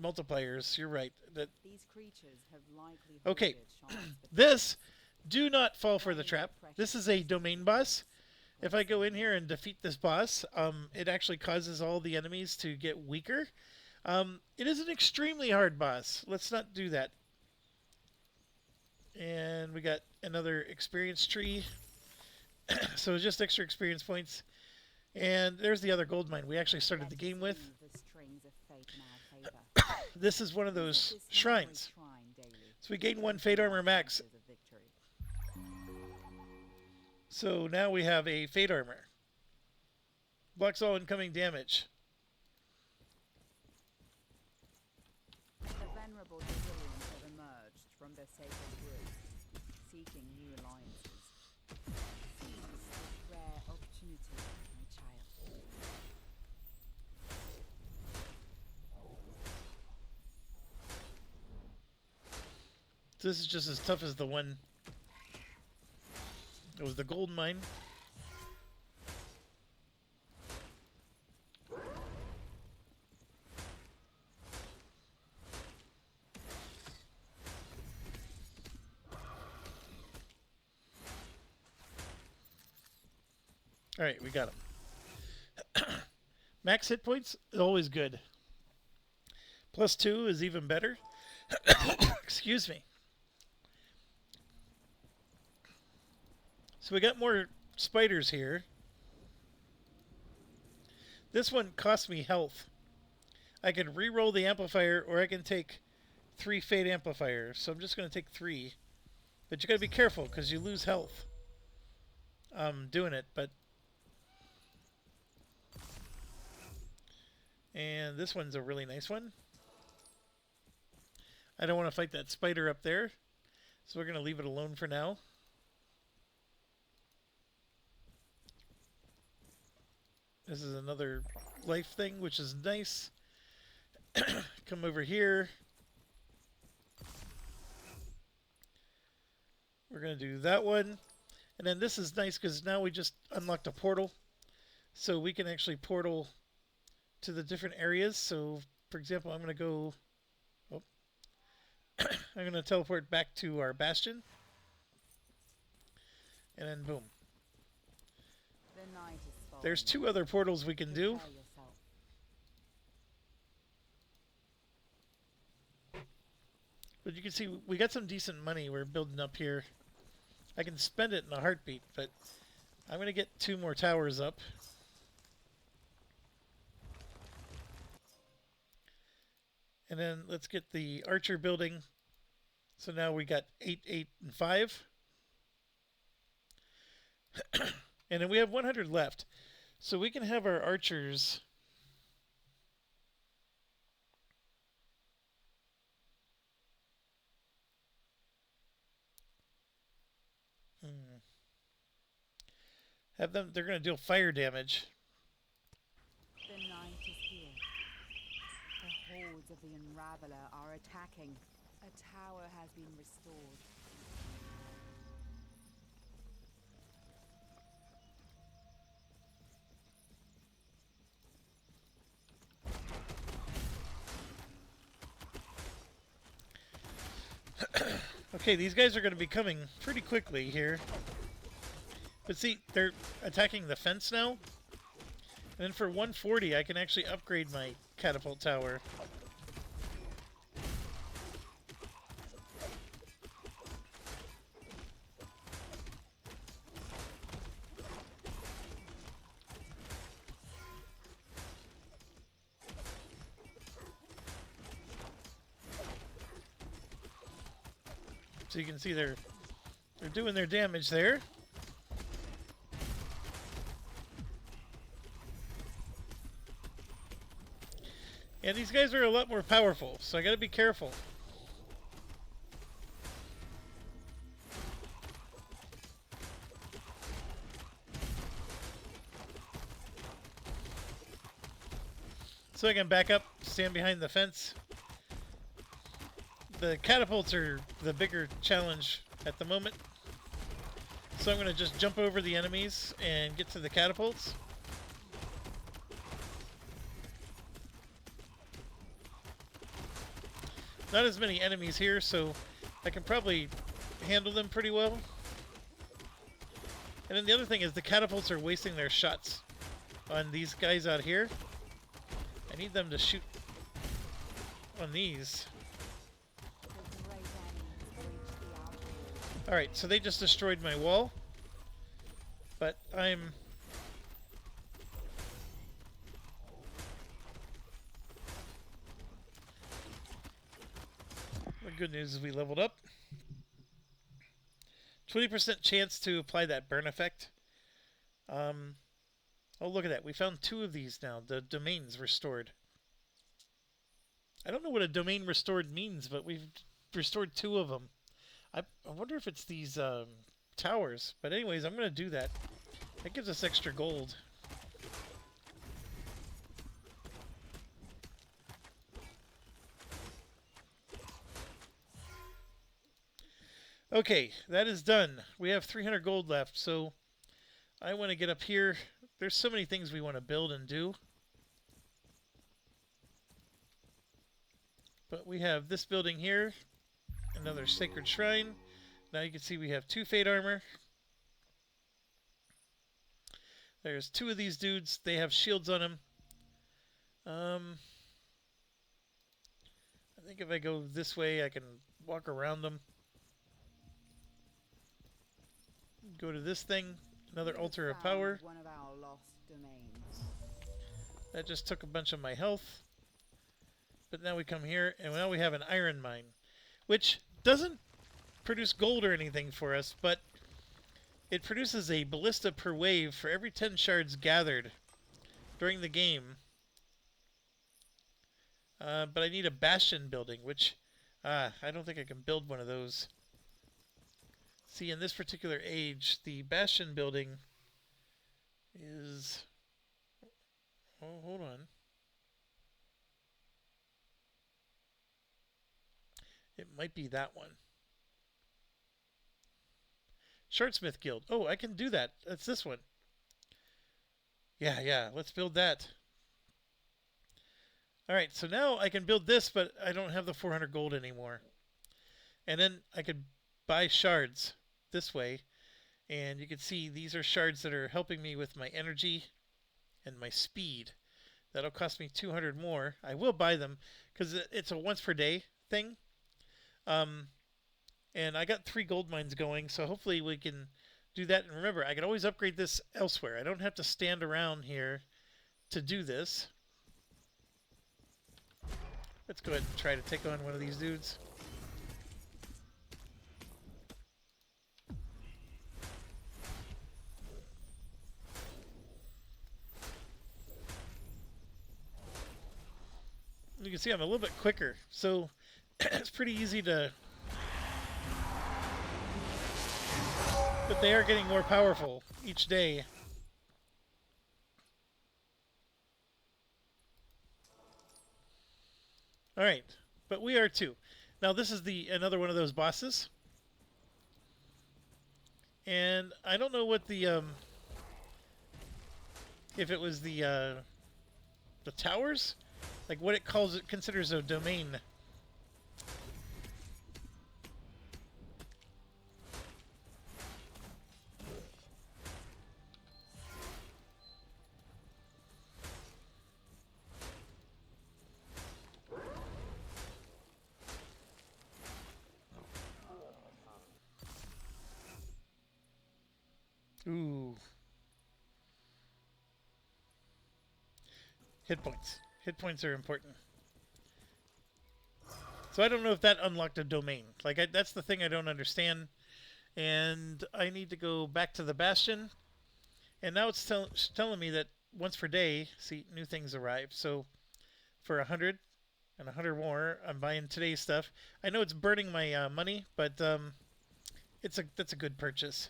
multipliers. You're right. That These creatures have likely okay. hoarded shards for This, decades. do not fall for the Guarding their trap. This precious is a resources domain boss. If I go in constantly. here and defeat this boss, it actually causes all the enemies to get weaker. It is an extremely hard boss. Let's not do that. And we got another experience tree. So just extra experience points. And there's the other gold mine we actually started the Let us game with. weave the strings of fate in our favor. This is one of Visit those this memory shrines. shrine daily So we gain to 1 deepen Fate our Armor max. chances of victory. So now we have a Fate Armor. Blocks all incoming damage. The venerable Brazilians have emerged from their sacred woods, seeking new alliances. Seize this rare opportunity, my child. This is just as tough as the one. It was the gold mine. Alright, we got him. Max hit points is always good. +2 is even better. Excuse me. So we got more spiders here. This one costs me health. I can re-roll the amplifier, or I can take 3 Fate amplifiers. So I'm just going to take 3. But you got to be careful because you lose health. Doing it, but and this one's a really nice one. I don't want to fight that spider up there, so we're going to leave it alone for now. This is another life thing, which is nice. Come over here. We're going to do that one. And then this is nice because now we just unlocked a portal. So we can actually portal to the different areas. So, for example, I'm going to go... Oh, I'm going to teleport back to our bastion. And then boom. The night is falling. There's 2 other portals we can do. Prepare yourself. But you can see we got some decent money we're building up here. I can spend it in a heartbeat, but I'm going to get 2 more towers up. And then let's get the archer building. So now we got 8, 8, and 5. And then we have 100 left. So we can have our archers... Have them, they're going to deal fire damage. The night is here. The hordes of the Unraveler are attacking. A tower has been restored. Okay, these guys are going to be coming pretty quickly here. But see, they're attacking the fence now. And then for 140, I can actually upgrade my catapult tower. So you can see they're doing their damage there. And these guys are a lot more powerful, so I gotta be careful. So I can back up, stand behind the fence. The catapults are the bigger challenge at the moment. So I'm going to just jump over the enemies and get to the catapults. Not as many enemies here, so I can probably handle them pretty well. And then the other thing is the catapults are wasting their shots on these guys out here. I need them to shoot on these. Alright, so they just destroyed my wall. But the good news is we leveled up. 20% chance to apply that burn effect. Oh, look at that. We found 2 of these now. The domains restored. I don't know what a domain restored means, but we've restored 2 of them. I wonder if it's these towers. But anyways, I'm going to do that. That gives us extra gold. Okay, that is done. We have 300 gold left, so I want to get up here. There's so many things we want to build and do. But we have this building here, another sacred shrine. Now you can see we have 2 fate armor. There's 2 of these dudes. They have shields on them. I think if I go this way, I can walk around them. Go to this thing, another altar of power. One of our lost domains. That just took a bunch of my health. But now we come here, and now we have an iron mine, which doesn't produce gold or anything for us, but it produces a ballista per wave for every 10 shards gathered during the game. But I need a bastion building, which I don't think I can build one of those. See, in this particular age, the bastion building is... Oh, hold on. It might be that one. Shardsmith Guild. Oh, I can do that. That's this one. Yeah, let's build that. Alright, so now I can build this, but I don't have the 400 gold anymore. And then I could buy shards this way, and you can see these are shards that are helping me with my energy and my speed. That'll cost me 200 more. I will buy them because it's a once per day thing. And I got 3 gold mines going, so hopefully we can do that. And remember, I can always upgrade this elsewhere. I don't have to stand around here to do this. Let's go ahead and try to take on one of these dudes. You can see I'm a little bit quicker, so it's pretty easy to... But they are getting more powerful each day. Alright, but we are too. Now this is another one of those bosses. And I don't know what the... if it was the towers? Like what it considers a domain. Ooh. Hit points. Hit points are important. So I don't know if that unlocked a domain. Like, that's the thing I don't understand. And I need to go back to the Bastion. And now it's telling me that once per day, see, new things arrive. So for 100 and 100 more, I'm buying today's stuff. I know it's burning my money, but that's a good purchase.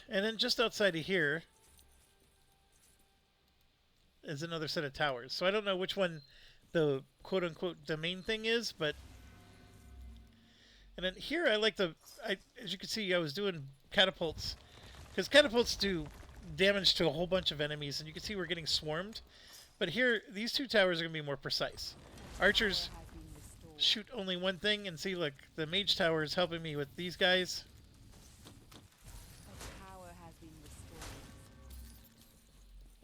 And then just outside of here is another set of towers. So I don't know which one the quote-unquote domain thing is, but And then here I like the, as you can see, I was doing catapults. Because catapults do damage to a whole bunch of enemies, and you can see we're getting swarmed. But here, these two towers are going to be more precise. Archers shoot only one thing, and see, look, the mage tower is helping me with these guys.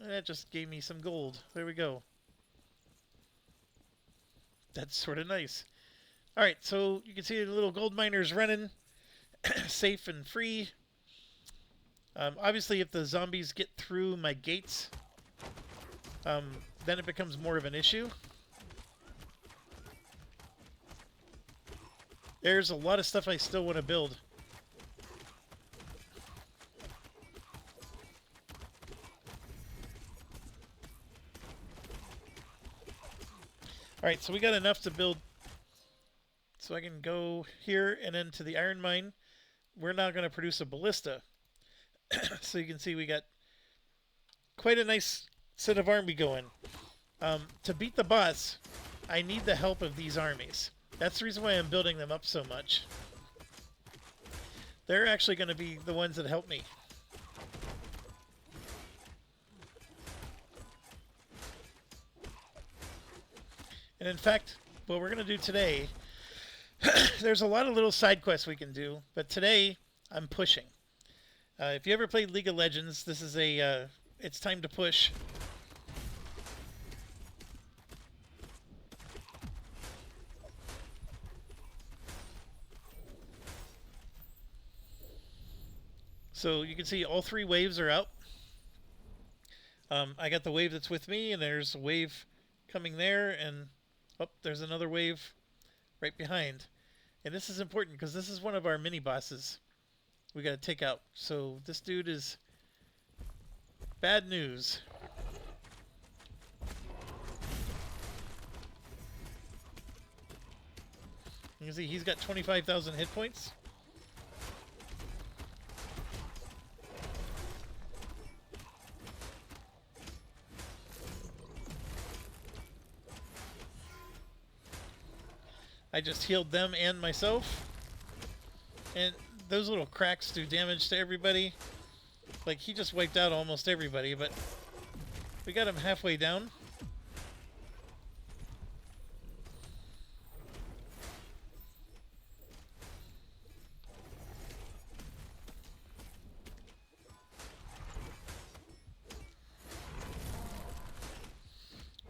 And that just gave me some gold. There we go. That's sort of nice. Alright, so you can see the little gold miners running, safe and free. Obviously, if the zombies get through my gates, then it becomes more of an issue. There's a lot of stuff I still want to build. Alright, so we got enough to build. So I can go here and then to the iron mine. We're now going to produce a ballista. So you can see we got quite a nice set of army going. To beat the boss, I need the help of these armies. That's the reason why I'm building them up so much. They're actually going to be the ones that help me. And in fact, what we're going to do today, there's a lot of little side quests we can do, but today I'm pushing. If you ever played League of Legends, this is a, it's time to push. So you can see all three waves are out. I got the wave that's with me, and there's a wave coming there, and oh, there's another wave right behind. And this is important because this is one of our mini bosses we got to take out. So this dude is bad news. You can see he's got 25,000 hit points. I just healed them and myself. And those little cracks do damage to everybody. Like, he just wiped out almost everybody, but we got him halfway down.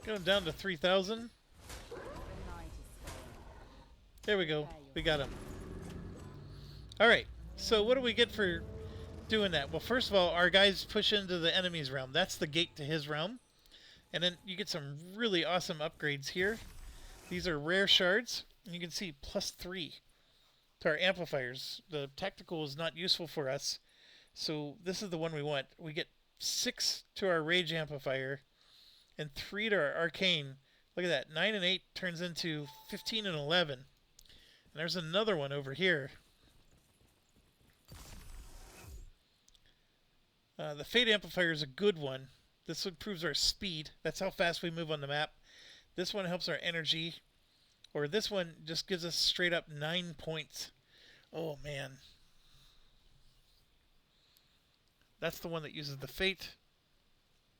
Got him down to 3,000. There we go. We got him. Alright, so what do we get for doing that? Well, first of all, our guys push into the enemy's realm. That's the gate to his realm. And then you get some really awesome upgrades here. These are rare shards. And you can see +3 to our amplifiers. The tactical is not useful for us. So this is the one we want. We get 6 to our rage amplifier and 3 to our arcane. Look at that. 9 and 8 turns into 15 and 11. And there's another one over here. The Fate Amplifier is a good one. This improves our speed. That's how fast we move on the map. This one helps our energy. Or this one just gives us straight up 9 points. Oh, man. That's the one that uses the Fate.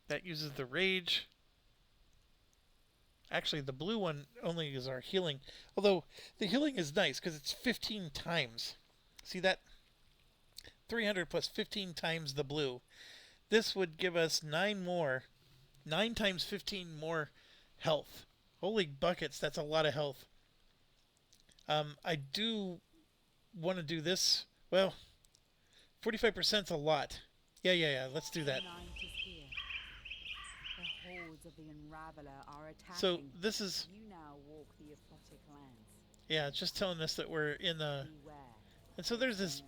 That uses the Rage. Actually, the blue one only is our healing. Although, the healing is nice because it's 15 times. See that? 300 plus 15 times the blue. This would give us 9 more. 9 times 15 more health. Holy buckets, that's a lot of health. I do want to do this. Well, 45% is a lot. Yeah, let's do that. So this is, yeah, it's just telling us that we're in the, and so there's this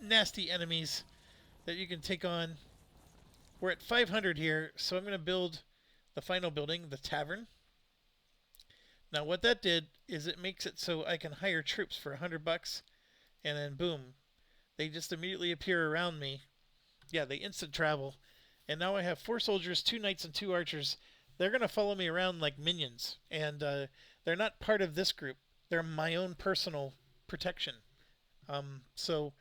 nasty enemies that you can take on. We're at 500 here, so I'm going to build the final building, the tavern. Now what that did is it makes it so I can hire troops for $100, and then boom, they just immediately appear around me. Yeah, they instant travel. And now I have 4 soldiers, 2 knights, and 2 archers. They're going to follow me around like minions. And they're not part of this group. They're my own personal protection. So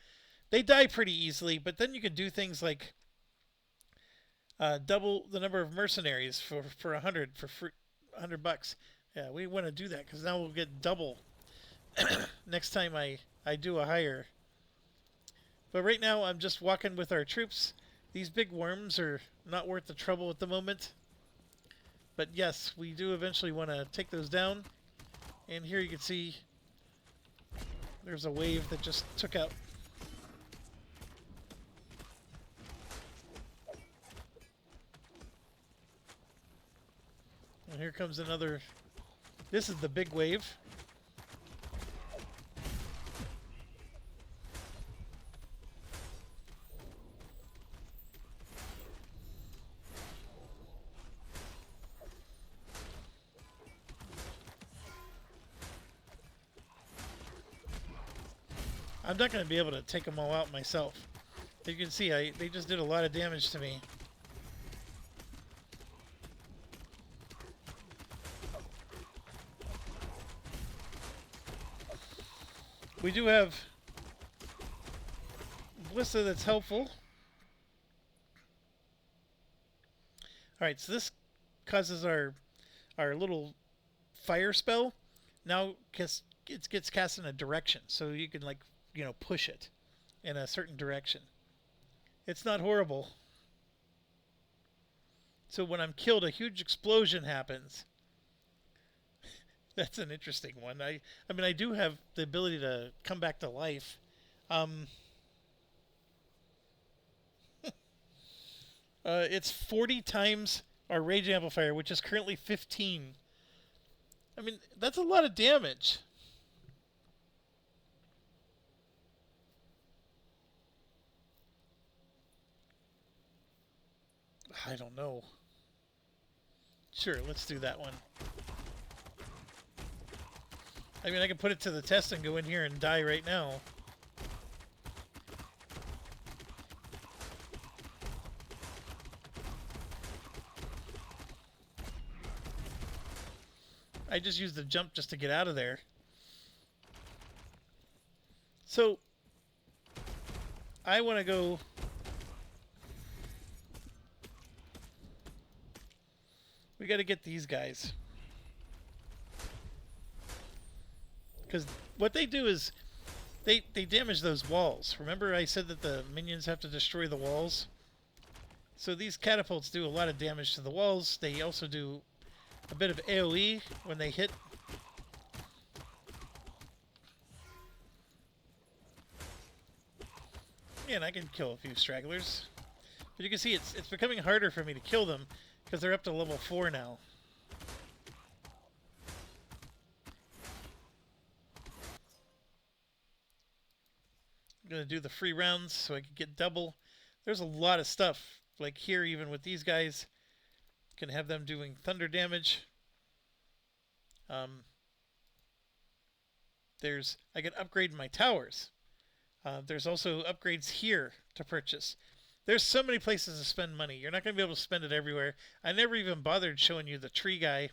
they die pretty easily, but then you can do things like double the number of mercenaries for 100 for free, $100. Yeah, we want to do that because now we'll get double next time I do a hire. But right now I'm just walking with our troops. These big worms are not worth the trouble at the moment. But yes, we do eventually want to take those down. And here you can see there's a wave that just took out. And here comes another. This is the big wave. I'm not going to be able to take them all out myself. You can see they just did a lot of damage to me. We do have Blissa that's helpful. Alright, so this causes our little fire spell. Now it gets cast in a direction, so you can like, you know, push it in a certain direction. It's not horrible. So when I'm killed, a huge explosion happens. That's an interesting one. I mean, I do have the ability to come back to life. It's 40 times our rage amplifier, which is currently 15. I mean, that's a lot of damage. I don't know. Sure, let's do that one. I mean, I can put it to the test and go in here and die right now. I just used the jump just to get out of there. So, I want to go... We got to get these guys. Because what they do is they damage those walls. Remember I said that the minions have to destroy the walls? So these catapults do a lot of damage to the walls. They also do a bit of AoE when they hit. And I can kill a few stragglers. But you can see it's becoming harder for me to kill them because they're up to level 4 now. I'm going to do the free rounds so I can get double. There's a lot of stuff. Like here, even with these guys, can have them doing thunder damage. I can upgrade my towers. There's also upgrades here to purchase. There's so many places to spend money. You're not going to be able to spend it everywhere. I never even bothered showing you the tree guy.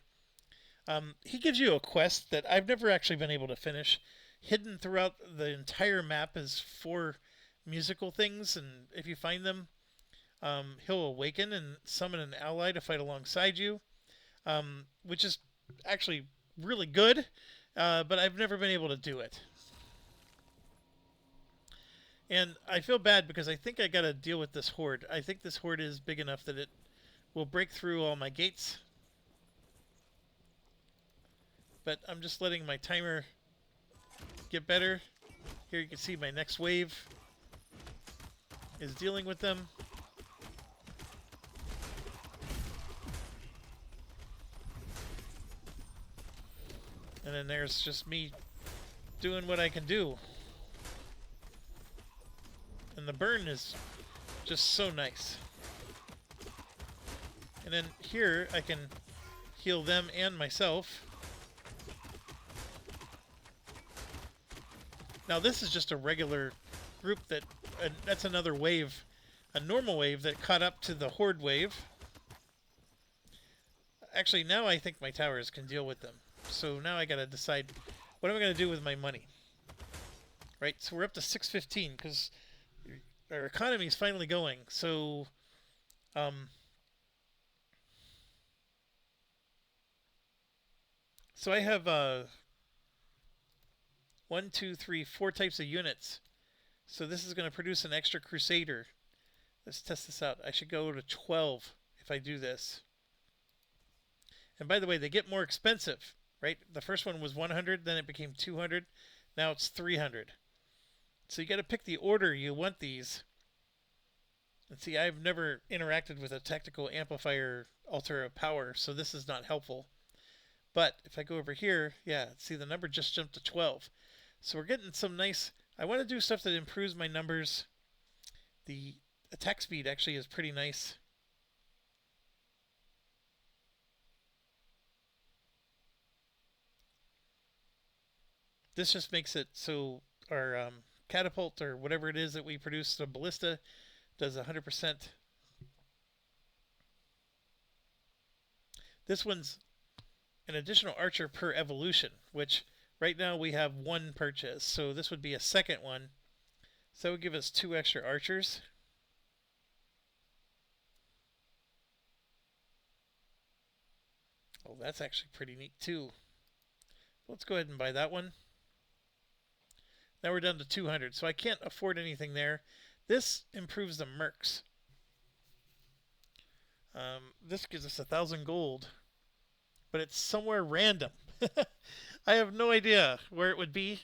He gives you a quest that I've never actually been able to finish. Hidden throughout the entire map is 4 musical things, and if you find them, he'll awaken and summon an ally to fight alongside you, which is actually really good, but I've never been able to do it. And I feel bad because I think I gotta deal with this horde. I think this horde is big enough that it will break through all my gates. But I'm just letting my timer get better. Here you can see my next wave is dealing with them. And then there's just me doing what I can do. And the burn is just so nice. And then here I can heal them and myself. Now this is just a regular group that's another wave, a normal wave that caught up to the horde wave. Actually, now I think my towers can deal with them. So now I gotta decide, what am I gonna do with my money? right? So we're up to 615 because our economy is finally going. Um, so I have one, two, three, four types of units. So this is going to produce an extra Crusader. Let's test this out. I should go to 12 if I do this. And by the way, they get more expensive, right? The first one was 100, then it became 200. Now it's 300. So you got to pick the order you want these. And see, I've never interacted with a tactical amplifier altar of power, so this is not helpful. But if I go over here, yeah, see the number just jumped to 12. So we're getting some nice... I want to do stuff that improves my numbers. The attack speed actually is pretty nice. This just makes it so our catapult or whatever it is that we produce, the ballista, does 100%. This one's an additional archer per evolution, which right now we have one purchase. So this would be a second one. So that would give us 2 extra archers. Oh, that's actually pretty neat too. Let's go ahead and buy that one. Now we're down to 200, so I can't afford anything there. This improves the mercs. This gives us 1,000 gold, but it's somewhere random. I have no idea where it would be.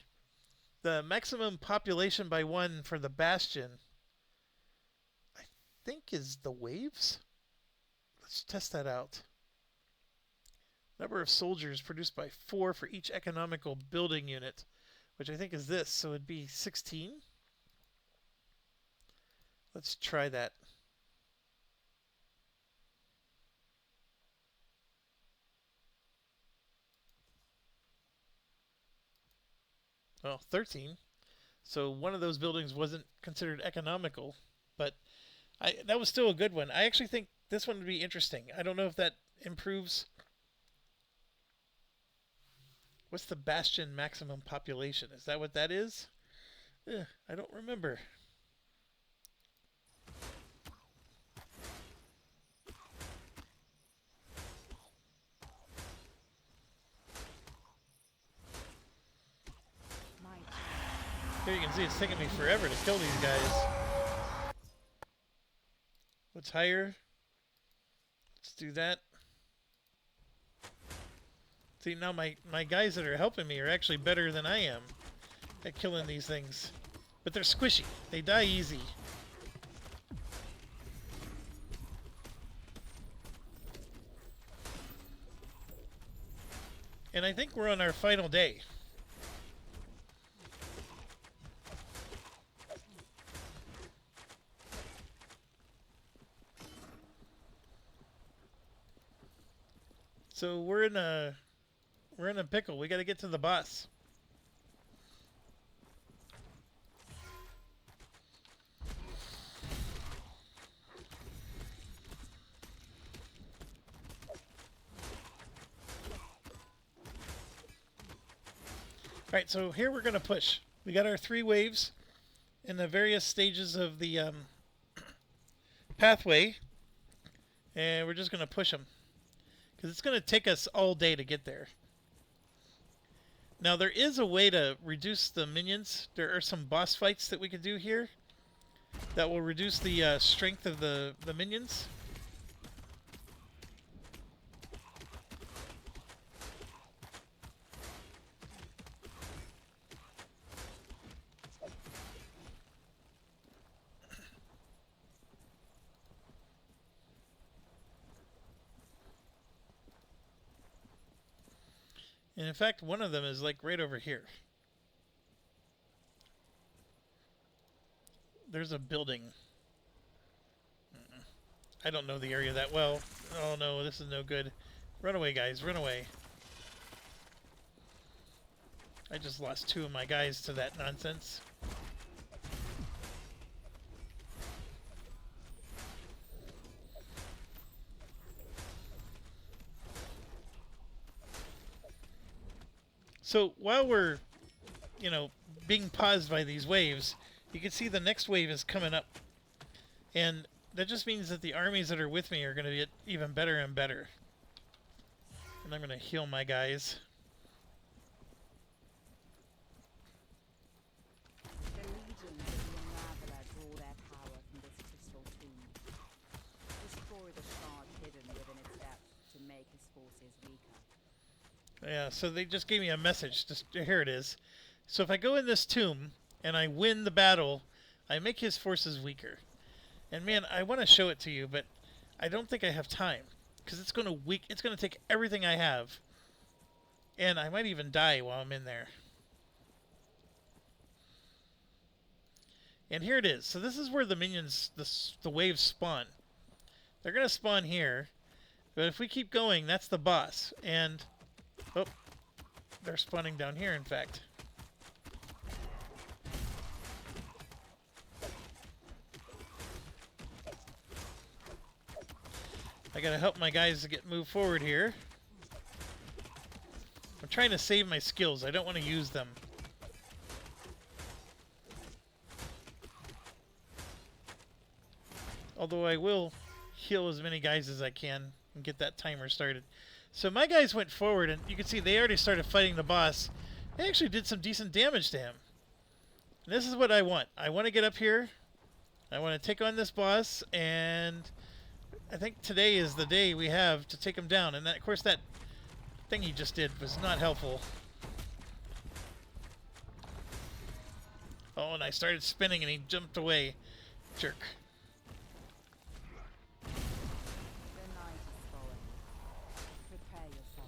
The maximum population by one for the bastion, I think, is the waves. Let's test that out. Number of soldiers produced by 4 for each economical building unit, which I think is this, so it'd be 16. Let's try that. Well, 13. So one of those buildings wasn't considered economical, but that was still a good one. I actually think this one would be interesting. I don't know if that improves. What's the bastion maximum population? Is that what that is? I don't remember. Here you can see it's taking me forever to kill these guys. What's higher? Let's do that. See, now my guys that are helping me are actually better than I am at killing these things. But they're squishy. They die easy. And I think we're on our final day. So we're in a pickle. We got to get to the boss. Alright, so here we're going to push. We got our 3 waves in the various stages of the pathway. And we're just going to push them. Because it's going to take us all day to get there. Now, there is a way to reduce the minions. There are some boss fights that we can do here that will reduce the strength of the minions. And in fact, one of them is like right over here. There's a building. I don't know the area that well. Oh no, this is no good. Run away, guys, run away. I just lost 2 of my guys to that nonsense. So while we're, being paused by these waves, you can see the next wave is coming up. And that just means that the armies that are with me are going to get even better and better. And I'm going to heal my guys. The legions of the Unraveler draw their power from this crystal tomb. Destroy the shard hidden within its depths to make his forces weaker. Yeah, so they just gave me a message. Just here it is. So if I go in this tomb and I win the battle, I make his forces weaker. And man, I want to show it to you, but I don't think I have time because it's going to take everything I have, and I might even die while I'm in there. And here it is. So this is where the minions, the waves spawn. They're going to spawn here, but if we keep going, that's the boss. And oh, they're spawning down here, in fact. I gotta help my guys to move forward here. I'm trying to save my skills. I don't want to use them. Although I will heal as many guys as I can and get that timer started. So my guys went forward, and you can see they already started fighting the boss. They actually did some decent damage to him. And this is what I want. I want to get up here. I want to take on this boss, and I think today is the day we have to take him down. And that, of course, that thing he just did was not helpful. Oh, and I started spinning, and he jumped away. Jerk. The night is falling. Prepare yourself.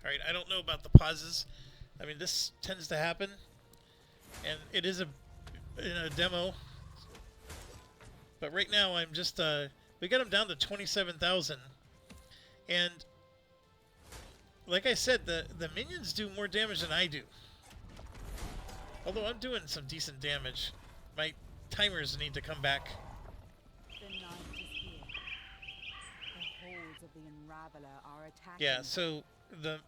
Alright, I don't know about the pauses. I mean, this tends to happen. And it is in a demo. But right now I'm just, we got him down to 27,000. And like I said, the minions do more damage than I do. Although I'm doing some decent damage. My timers need to come back. The night is here. The hordes of the Unraveler are attacking. Yeah, so the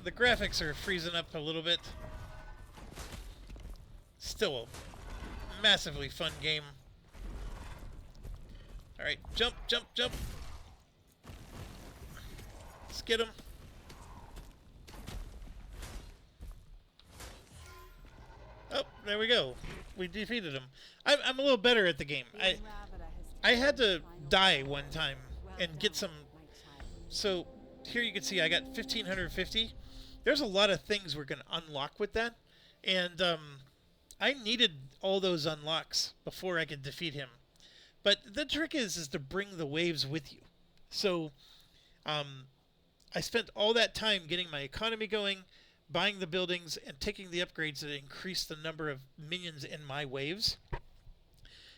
graphics are freezing up a little bit. Still a massively fun game. Alright, jump, jump, jump. Let's get him. Oh, there we go. We defeated him. I'm a little better at the game. I had to die one time and get some. So here you can see I got 1550. There's a lot of things we're going to unlock with that. And I needed all those unlocks before I could defeat him. But the trick is to bring the waves with you. So I spent all that time getting my economy going, buying the buildings, and taking the upgrades that increase the number of minions in my waves.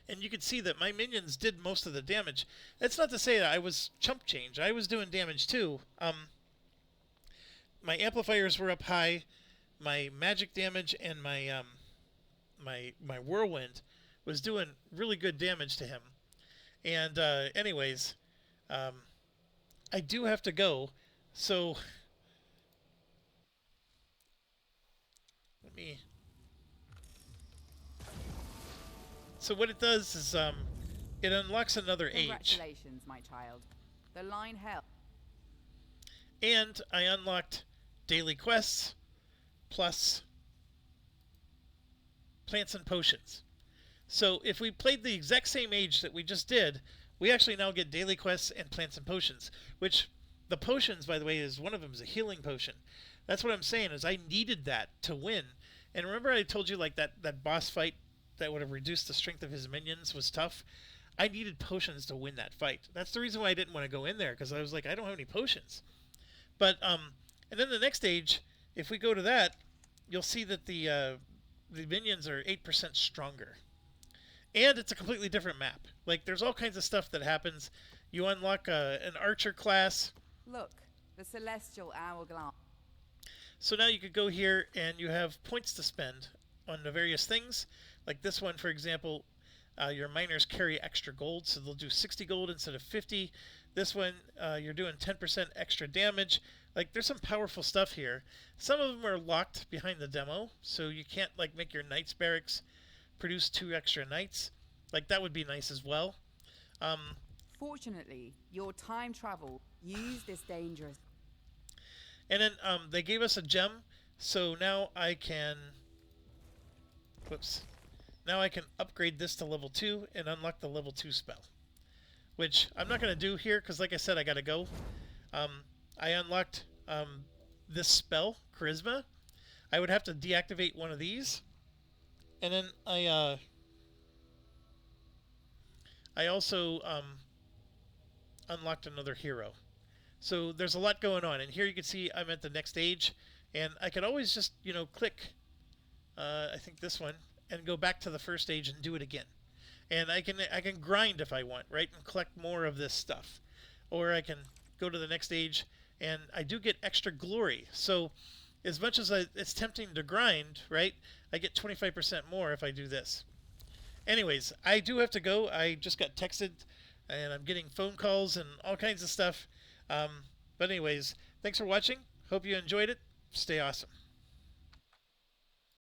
And you can see that my minions did most of the damage. That's not to say that I was chump change. I was doing damage too. My amplifiers were up high. My magic damage and my my whirlwind was doing really good damage to him. And anyways, I do have to go. So let me. So what it does is it unlocks another age. Congratulations, my child. The line held. And I unlocked daily quests plus plants and potions. So if we played the exact same age that we just did, we actually now get daily quests and plants and potions. Which the potions, by the way, is one of them is a healing potion. That's what I'm saying is I needed that to win. And remember I told you like that boss fight that would have reduced the strength of his minions was tough? I needed potions to win that fight. That's the reason why I didn't want to go in there, because I was like, I don't have any potions. But and then the next stage, if we go to that, you'll see that the minions are 8% stronger. And it's a completely different map. Like, there's all kinds of stuff that happens. You unlock an archer class. Look, the celestial hourglass. So now you could go here and you have points to spend on the various things. Like this one, for example, your miners carry extra gold, so they'll do 60 gold instead of 50. This one, you're doing 10% extra damage. Like, there's some powerful stuff here. Some of them are locked behind the demo, so you can't like make your knights barracks produce 2 extra knights. Like, that would be nice as well. Um, Fortunately, your time travel use this dangerous. and then they gave us a gem, so now I can. Whoops. Now I can upgrade this to level 2 and unlock the level 2 spell. Which I'm not going to do here because, like I said, I got to go. Um, I unlocked this spell, Charisma. I would have to deactivate one of these. And then I also unlocked another hero. So there's a lot going on. And here you can see I'm at the next stage. And I could always just, click, I think this one, and go back to the first stage and do it again. And I can grind if I want, right, and collect more of this stuff. Or I can go to the next stage, and I do get extra glory. So as much as it's tempting to grind, right, I get 25% more if I do this. Anyways, I do have to go. I just got texted, and I'm getting phone calls and all kinds of stuff. But anyways, thanks for watching. Hope you enjoyed it. Stay awesome.